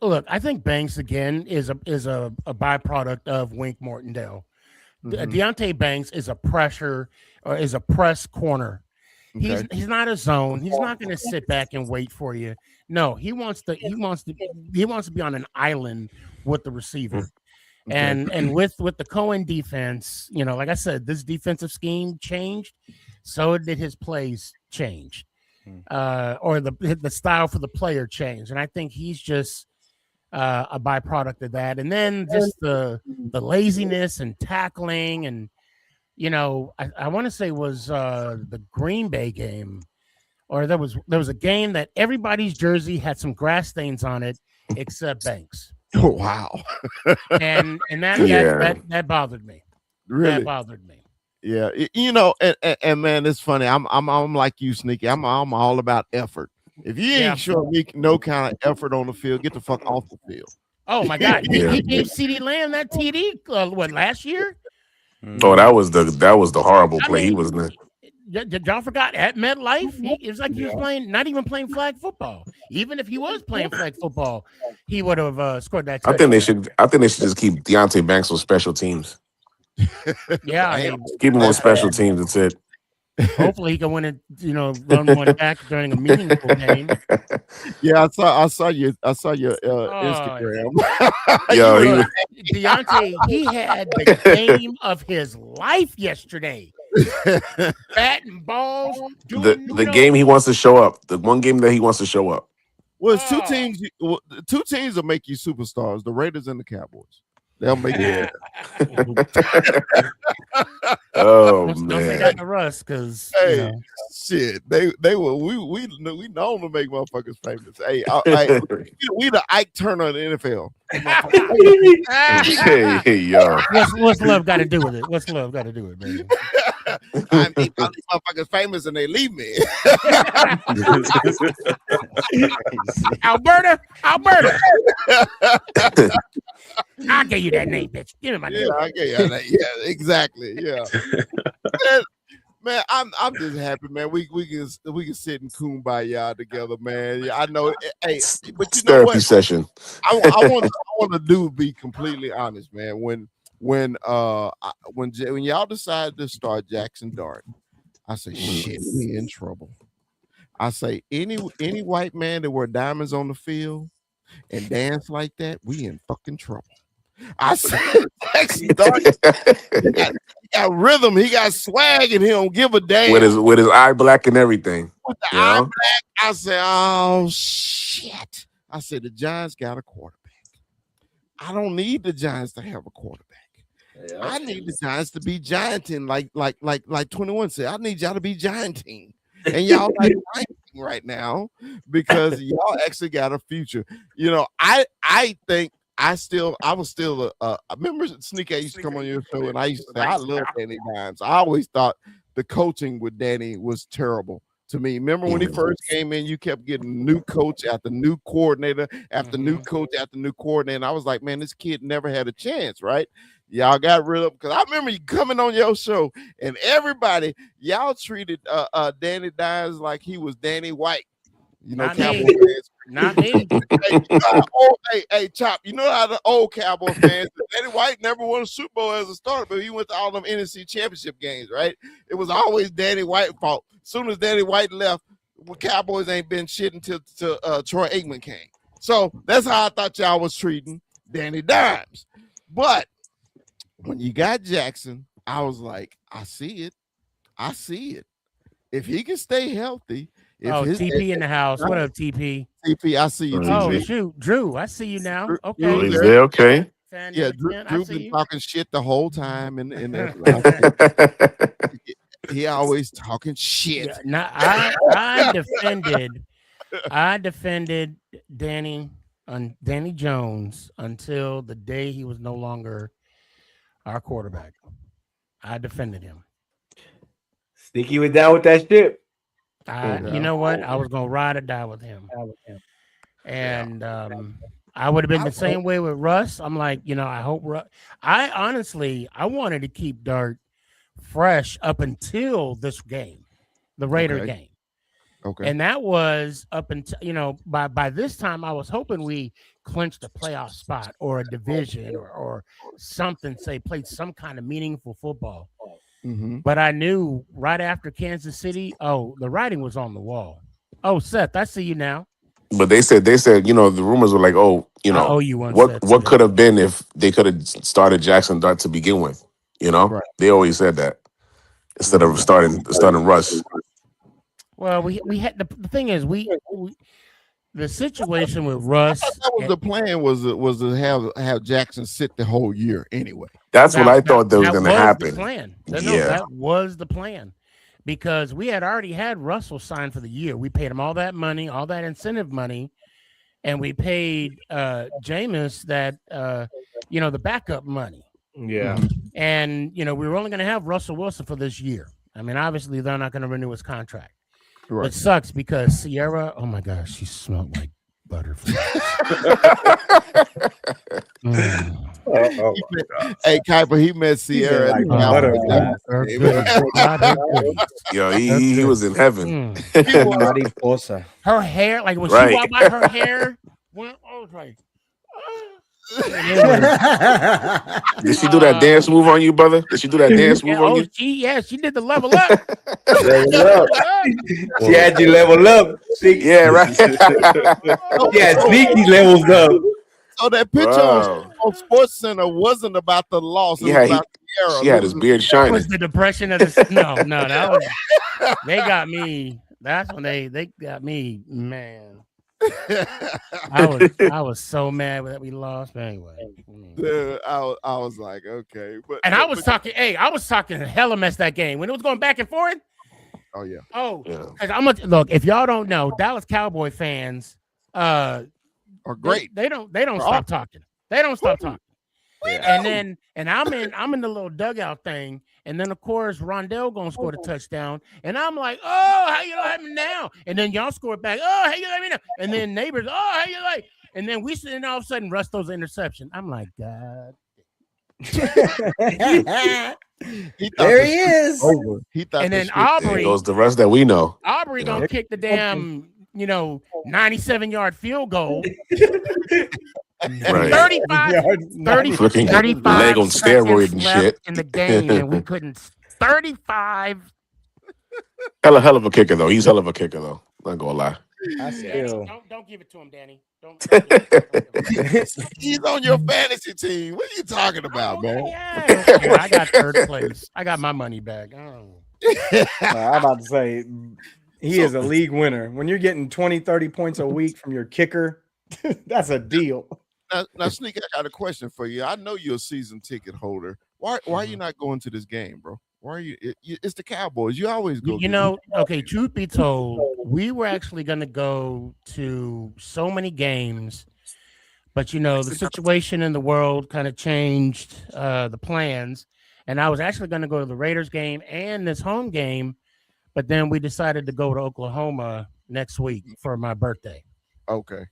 Look, I think Banks again is a byproduct of Wink Mortondale. Mhm. Deontay Banks is a press corner. Okay. He's not a zone. He's not going to sit back and wait for you. No, he wants to be on an island with the receiver. Okay. And with the Cohen defense, like I said, this defensive scheme changed, so did his plays change, or the style for the player changed, and I think he's just a byproduct of that. And then just the laziness and tackling, and I want to say was the Green Bay game, or there was a game that everybody's jersey had some grass stains on it except Banks. Oh, wow. and Yeah. that bothered me. Really? That bothered me. Yeah. And man, it's funny. I'm like you, Sneaky. I'm all about effort. If you ain't showing me no kind of effort on the field, get the fuck off the field. Oh my God, Yeah. he gave CeeDee Lamb that TD last year? Oh, that was the horrible play. He was not. Y'all forgot at MetLife? It was like he was not even playing flag football. Even if he was playing flag football, he would have scored that touchdown. I think they should just keep Deontay Banks on special teams. Yeah, I mean, Keep him on special teams. That's it. hopefully he can win it. Run one back during a meaningful game. Yeah, I saw your Instagram. Yo, Deontay, he had the game of his life yesterday. Batting balls. the game he wants to show up. The one game that he wants to show up. Well, it's two teams. Two teams will make you superstars: the Raiders and the Cowboys. They'll make you. Oh Don't say man. that to Russ, because Hey, shit, they will. We known to make motherfuckers famous. Hey, we the Ike Turner of the NFL. Hey, yo. What's love got to do with it? What's love got to do with it, man? I make all these motherfuckers famous and they leave me. Alberta. I'll give you that name, bitch. Give me my name. Yeah, exactly. Yeah. Man, I'm just happy, man. We can sit and kumbaya together, man. Yeah, I know. Hey, but you know Therapy what? session. I want to be completely honest, man. When y'all decided to start Jackson Dart, I say, shit, we in trouble. I say any white man that wear diamonds on the field and dance like that, we in fucking trouble. I said, Jackson Dart, he got rhythm, he got swag, and he don't give a damn. With his eye black and everything. With the eye black, I said, oh shit. I said, the Giants got a quarterback. I don't need the Giants to have a quarterback. Yeah. I need the Giants to be gianting, like 21 said. I need y'all to be gianting, and y'all like gianting right now because y'all actually got a future. I think I was still I remember Sneak. I used to come on your show, and I used to say I love Danny Dimes. I always thought the coaching with Danny was terrible. To me, remember when he first came in, you kept getting new coach after new coordinator after new coach after new coordinator. I was like, man, this kid never had a chance, right? Y'all got rid of, because I remember you coming on your show and everybody, y'all treated Danny Dimes like he was Danny White. Cowboy fans. Not me. Hey, Chop, you know how the old Cowboy fans, Danny White never won a Super Bowl as a starter, but he went to all them NFC championship games, right? It was always Danny White's fault. As soon as Danny White left, Cowboys ain't been shit until Troy Aikman came. So that's how I thought y'all was treating Danny Dimes. But when you got Jackson, I was like, I see it. If he can stay healthy. TP in the house. What up, TP? TP, I see you. Oh, TP. shoot. Drew, I see you now. Okay. Oh, he's there. Okay. Yeah, Drew been talking shit the whole time. And he always talking shit. Yeah, I defended Danny on Danny Jones until the day he was no longer our quarterback. I defended him. Sneaky was down with that ship. You know what? I was gonna ride or die with him. And I would have been the same way with Russ. I'm like, I hope I honestly wanted to keep Dart fresh up until this game, the Raider game. Okay. And that was up until by this time I was hoping we clinched a playoff spot or a division or something, played some kind of meaningful football. Mm-hmm. But I knew right after Kansas City, the writing was on the wall. Oh, Seth, I see you now. But they said, the rumors were like, I owe you one, Seth, what today. could have been if they could have started Jackson Dart to begin with. Right. They always said that instead of starting Russ. Well, we had the thing is we the situation with Russ. That was the plan was to have Jackson sit the whole year anyway. That's what I thought that was going to happen. The plan. Yeah. That was the plan. Because we had already had Russell signed for the year. We paid him all that money, all that incentive money, and we paid Jameis that the backup money. Yeah. And we were only going to have Russell Wilson for this year. I mean, obviously they're not going to renew his contract. Right. It sucks because Sierra, oh my gosh, she smelled like butterflies. Hey, Kuiper, he met Sierra. Yo, he was in heaven. Her hair, like when she walked by, her hair went. I was like, did she do that dance move on you, brother? Did she do that dance move on you? She did the level up. She had you level up. Yeah, right. Yeah, sneaky levels up. So that picture on Sports Center wasn't about the loss. It was about Sierra. She had his beard shining. That was the depression of the no, that was they got me. That's when they got me, man. I was so mad that we lost. But anyway, Dude, I was like, okay, I was talking hella mess that game when it was going back and forth. Oh yeah. Oh, because I'm gonna look. If y'all don't know, Dallas Cowboy fans are great. They don't stop talking. They don't stop talking. Yeah. And I'm in the little dugout thing, and then of course Rondell gonna score the touchdown, and I'm like, oh, how you let me now? And then y'all score back, oh, how you let me now? And then neighbors, oh, how you like? And then and all of a sudden Russ throws an interception. I'm like, God. There he is. Over. He thought, and then Aubrey goes the rest that we know. Aubrey gonna kick the damn 97-yard field goal. Right. 35 leg on steroid and shit in the game, and we couldn't. 35. Hell of a kicker though. He's hell of a kicker though. Not gonna lie. Don't give it to him, Danny. Don't. He's on your fantasy team. What are you talking about, man? Yeah, I got third place. I got my money back. I'm about to say he is a league winner. When you're getting 20, 30 points a week from your kicker, that's a deal. Now, Sneak, I got a question for you. I know you're a season ticket holder. Why are you not going to this game, bro? Why are you? It's the Cowboys. You always go. Okay. Truth be told, we were actually going to go to so many games, but the situation in the world kind of changed the plans, and I was actually going to go to the Raiders game and this home game, but then we decided to go to Oklahoma next week for my birthday. Okay.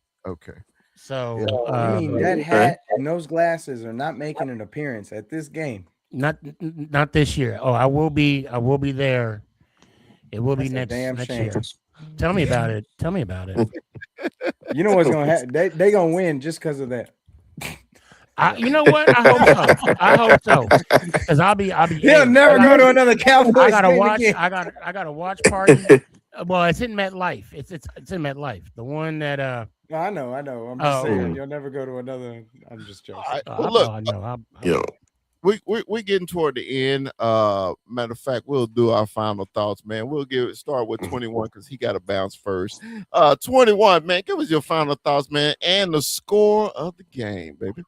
So that hat and those glasses are not making an appearance at this game. Not this year. Oh, I will be there. It will be next year. Tell me about it. You know what's gonna happen? They gonna win just because of that. You know what? I hope so. Because I'll be. He'll never go to another Cowboys. I gotta game watch. again. I got a watch party. Well, it's in MetLife. It's in MetLife. The one that No, I know. I'm just saying you'll never go to another. I'm just joking. Well, look, I know. we're getting toward the end. Matter of fact, we'll do our final thoughts, man. We'll start with 21 because he got to bounce first. 21, man, give us your final thoughts, man, and the score of the game, baby.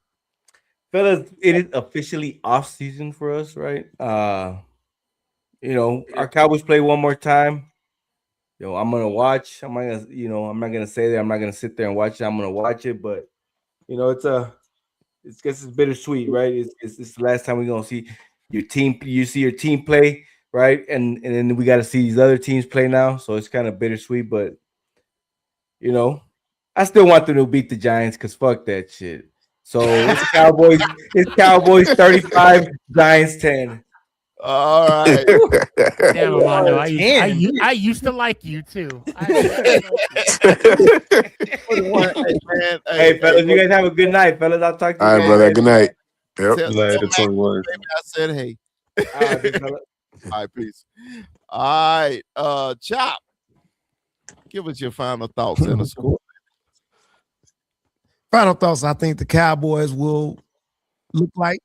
Fellas, it is officially off season for us, right? Our Cowboys play one more time. I'm gonna watch. I'm not gonna say that I'm not gonna sit there and watch it. I'm gonna watch it, but you know, it's bittersweet, right? It's the last time we're gonna see your team. You see your team play, right? And then we got to see these other teams play now. So it's kind of bittersweet, but you know, I still want them to beat the Giants because fuck that shit. So it's Cowboys. It's Cowboys 35, Giants 10. All right. Damn, Armando, I used to like you too. I Hey, man. Hey, fellas, you guys have a good night, fellas. I'll talk to you All right, guys brother. later. Good night. Yep. Tell Later, Max 21. baby I said hey. All right, big fella. All right, peace. All right, Chop, give us your final thoughts and a score. Final thoughts. I think the Cowboys will look like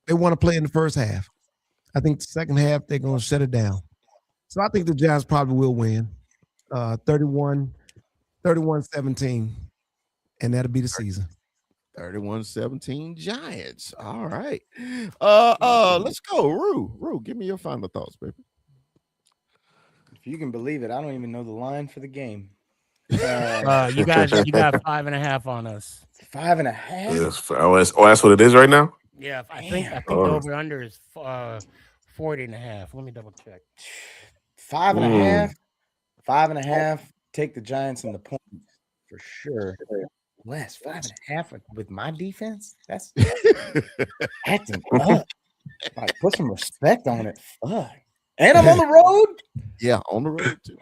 they want to play in the first half. I think the second half they're going to shut it down. So I think the Giants probably will win 31-17, and that'll be the season. 31-17 Giants. All right. Let's go. Rue, give me your final thoughts, baby. If you can believe it, I don't even know the line for the game. you got 5.5 on us. 5.5. Yes. Oh, that's what it is right now? Yeah, I think the over under is 40.5. Let me double check. 5.5. 5.5. Take the Giants in the point for sure. Less 5.5 with my defense. That's acting up. Like, put some respect on it. Fuck. And I'm on the road. Yeah, on the road too.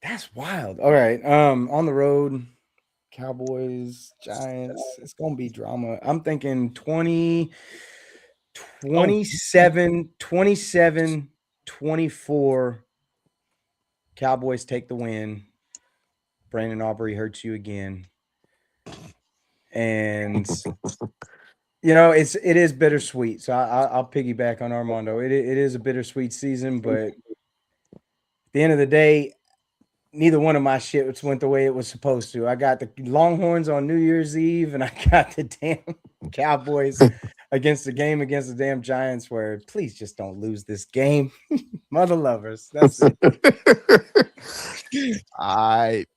That's wild. All right. On the road, Cowboys, Giants. It's gonna be drama. I'm thinking 27, 24. Cowboys take the win. Brandon Aubrey hurts you again. And you know, it is bittersweet. So I'll piggyback on Armando. It is a bittersweet season, but at the end of the day, neither one of my shits went the way it was supposed to. I got the Longhorns on New Year's Eve, and I got the damn Cowboys against the damn Giants, where please just don't lose this game. Mother lovers. That's it. All right.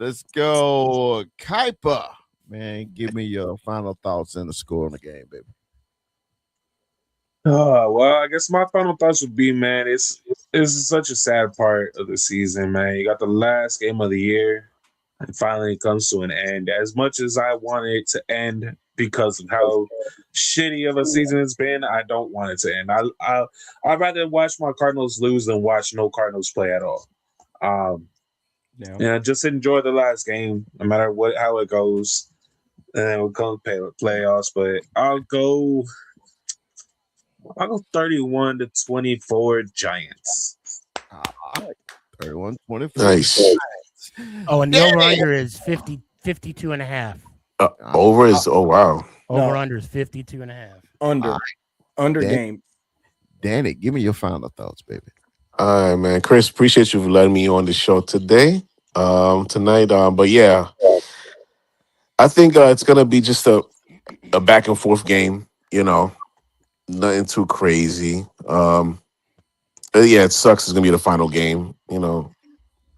Let's go. Kuiper. Man, give me your final thoughts and the score on the game, baby. Well, I guess my final thoughts would be, man, it's such a sad part of the season, man. You got the last game of the year, and finally it comes to an end. As much as I wanted it to end because of how shitty of a season it's been, I don't want it to end. I'd rather watch my Cardinals lose than watch no Cardinals play at all. Yeah, just enjoy the last game, no matter how it goes. And then we'll come playoffs, but I'll go 31-24 Giants. 31-24. Nice. Oh, and the over-under is 52.5. Over is, oh, wow. Over-under is 52.5. Under game. Danny, give me your final thoughts, baby. All right, man. Chris, appreciate you for letting me on the show tonight. But yeah, I think it's going to be just a back and forth game, you know. Nothing too crazy. Yeah, it sucks. It's gonna be the final game. You know,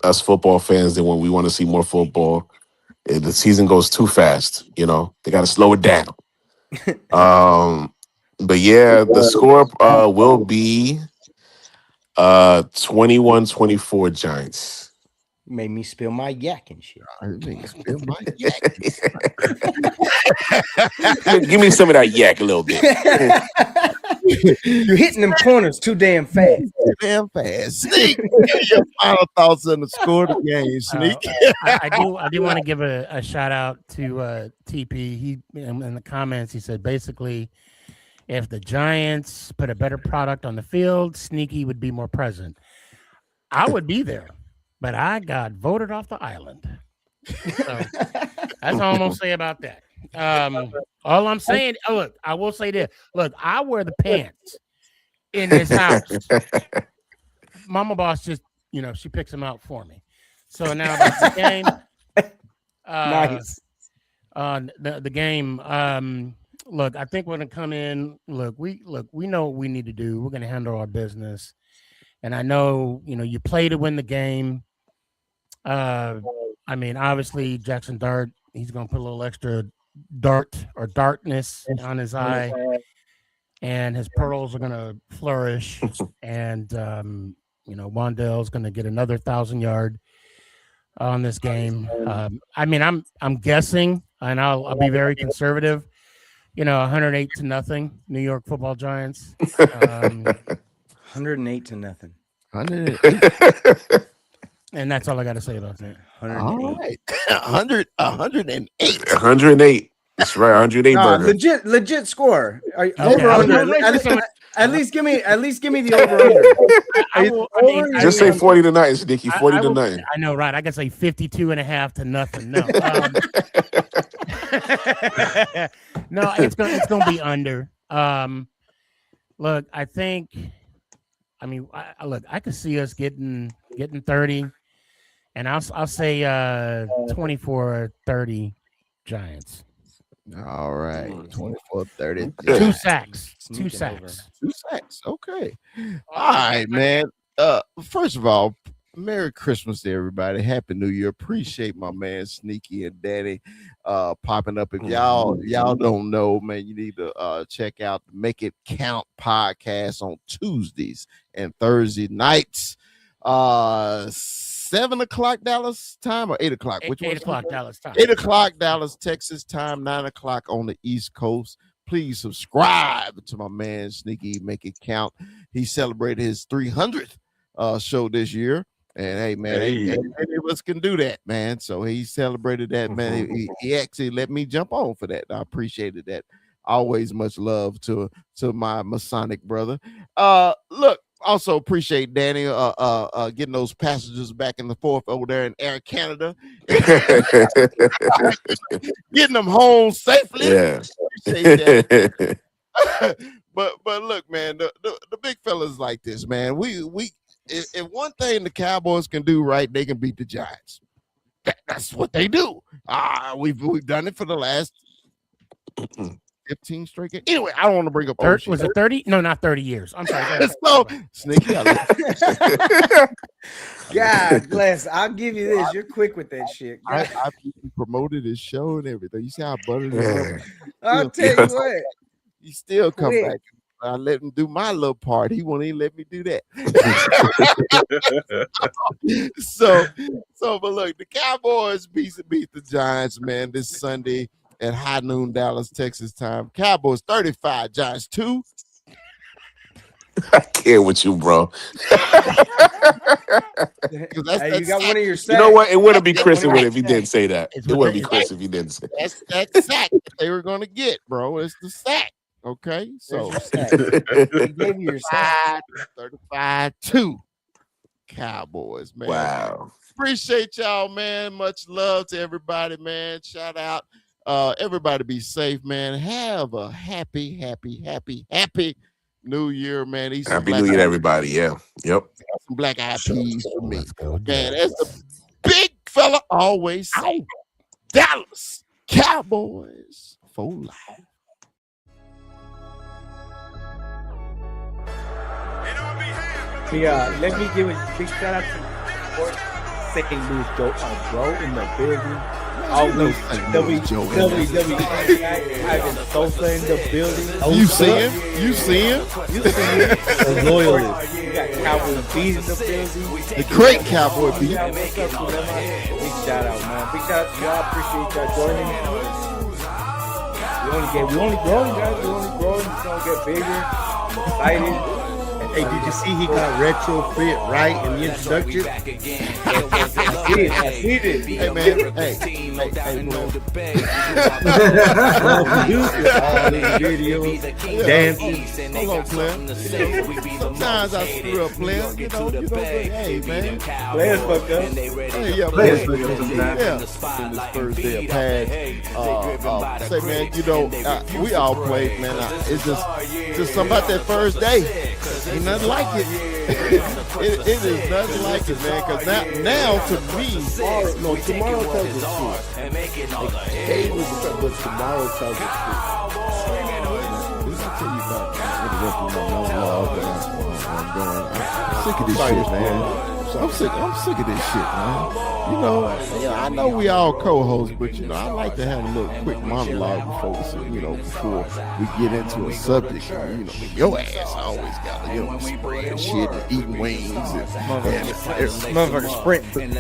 us football fans, then when we want to see more football, the season goes too fast. You know, they got to slow it down. But yeah, the score will be 21-24 Giants. Made me spill my yak and shit. Give me some of that yak a little bit. You're hitting them corners too damn fast. Sneak, give me your final thoughts on the score of the game, Sneak. I do want to give a shout out to TP. He in the comments he said basically, if the Giants put a better product on the field, Sneaky would be more present. I would be there, but I got voted off the island. So that's all I'm gonna say about that. All I'm saying, look, I will say this. Look, I wear the pants in this house. Mama Boss just, she picks them out for me. So now about the game. Nice. The game. Look, I think we're gonna come in. We know what we need to do. We're gonna handle our business. And I know, you play to win the game. I mean, obviously Jackson Dart, he's going to put a little extra dart or darkness on his eye, and his pearls are going to flourish. And Wandell's going to get another 1,000-yard on this game. I mean, I'm guessing, and I'll be very conservative. 108-0, New York Football Giants. 108-0. 108. And that's all I got to say about that. 108. All right. 108. 108. That's right. 108 burger. Legit score. Okay. Over under. At least give me the over under. Just say 40 to 9, Sneaky. 40 to 9. I know, right? I could say 52.5-0. No. No, it's gonna be under. Look, I think. I mean, I could see us getting 30, and I'll say 24-30 Giants. All right. 24-30. Two sacks. Two sacks. Okay. All right, man. First of all, Merry Christmas to everybody. Happy New Year. Appreciate my man Sneaky and Danny popping up. If y'all don't know, man, you need to check out the Make It Count podcast on Tuesdays and Thursday nights. 7 o'clock Dallas time or 8 o'clock? Which 8 o'clock Dallas time. 8 o'clock Dallas, Texas time, 9 o'clock on the East Coast. Please subscribe to my man Sneaky. Make It Count. He celebrated his 300th show this year. And hey, man, any of us can do that, man. So he celebrated that, man. He actually let me jump on for that. I appreciated that. Always much love to my Masonic brother. Look, also appreciate Danny getting those passengers back and forth over there in Air Canada. Getting them home safely. Yeah. Appreciate that. but look, man, the big fellas like this, man. If one thing the Cowboys can do right, they can beat the Giants. That's what they do. We've done it for the last 15 straight games. Anyway, I don't want to bring up. Was it 30? No, not 30 years. I'm sorry. So, Sneaky, God bless. I'll give you this. You're quick with that shit. I promoted his show and everything. You see how I buttered it up? I'll tell you what. He still come back. I let him do my little part. He won't even let me do that. So, but look, the Cowboys beat the Giants, man, this Sunday at high noon Dallas, Texas time. Cowboys 35, Giants 2. I can't with you, bro. You got one of your sacks. You know what? It wouldn't be Chris if he didn't say that. It wouldn't be Chris if he didn't say that. That's that sack that they were going to get, bro. It's the sack. Okay, so he gave you your sack. 35-2 Cowboys, man. Wow. Appreciate y'all, man. Much love to everybody, man. Shout out. Everybody be safe, man. Have a happy New Year, man. Happy New Year, everybody. Yeah. Yep. Some black eyed peas for me. Man, as the big fella always say, Dallas Cowboys for life. Let me give a big shout out to St. Louis Joe, bro, in the building. Always WWE. Ivan Sosa in the building. You see him? The loyalist. You got Cowboy Beat in the building. The great Cowboy Beat. What's up, man? Big shout out, man. Big shout out to y'all. Appreciate y'all joining. We only growing, guys. We only growing. It's gonna get bigger. Excited. Hey, did you see he got retrofit right in the introduction? I see it. Hey, man. Hey, all these videos, dancing. Hold on, Clem. Sometimes I screw up, Clem. You know, hey, man. Players fuck up. Hey, yeah, players fuck up sometimes. Yeah. In this first day of pad. Say, man, you know, we all played, man. It's just something about that first day. Ain't nothing like it. It is nothing like it, man. Because now to me, tomorrow tells the truth. Today was the truth, but tomorrow tells the truth. This will tell you about I'm sick of this shit, man. I'm sick of this shit, man. I know we all co-hosts, but I like to have a little quick monologue before we get into a subject. Your ass always got to spray and shit and eating wings and Motherfucker sprinting.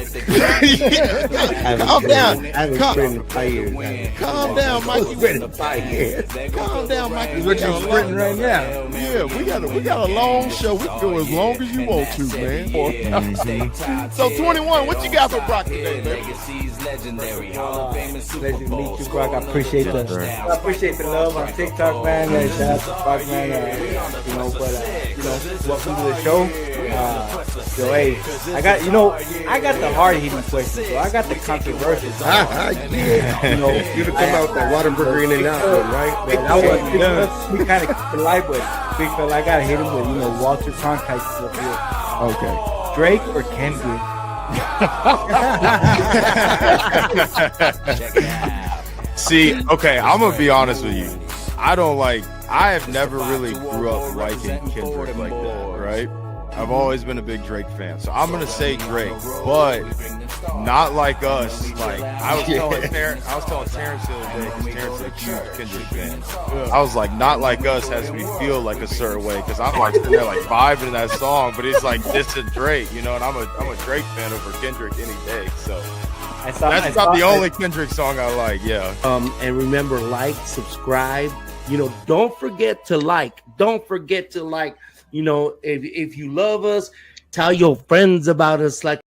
Calm down. I haven't sprinted in 5 years. Calm down, Mikey. Sprinted 5 years. Calm down, Mikey. What you sprinting right now? Yeah, we got a long show. We can go as long as you want to, man. So 21, what you got for Brock today, man? Pleasure to meet you, Brock. I appreciate the love on TikTok, man. Shout out to Brock, man. Welcome to the show. Hey, I got the hard hitting questions, so I got the controversial. You'd have come out with that Waterburger in and out, right? We kind of keep it light, but big fella, I gotta hit him with Walter Cronkite stuff here. Okay. Drake or Kendrick? See, okay, I'm gonna be honest with you. I have never really grew up liking Kendrick like that, right? I've always been a big Drake fan, so I'm gonna say Drake, but not like us. Like I was telling Terrence the other day, because Terrence is a huge Kendrick fan. I was like, not like us has me feel like a certain way, because I'm like sitting there like vibing in that song, but it's like this is Drake, and I'm a Drake fan over Kendrick any day. So that's about the only Kendrick song I like. Yeah. And remember, like, subscribe. Don't forget to like. Don't forget to like. If you love us, tell your friends about us. Like.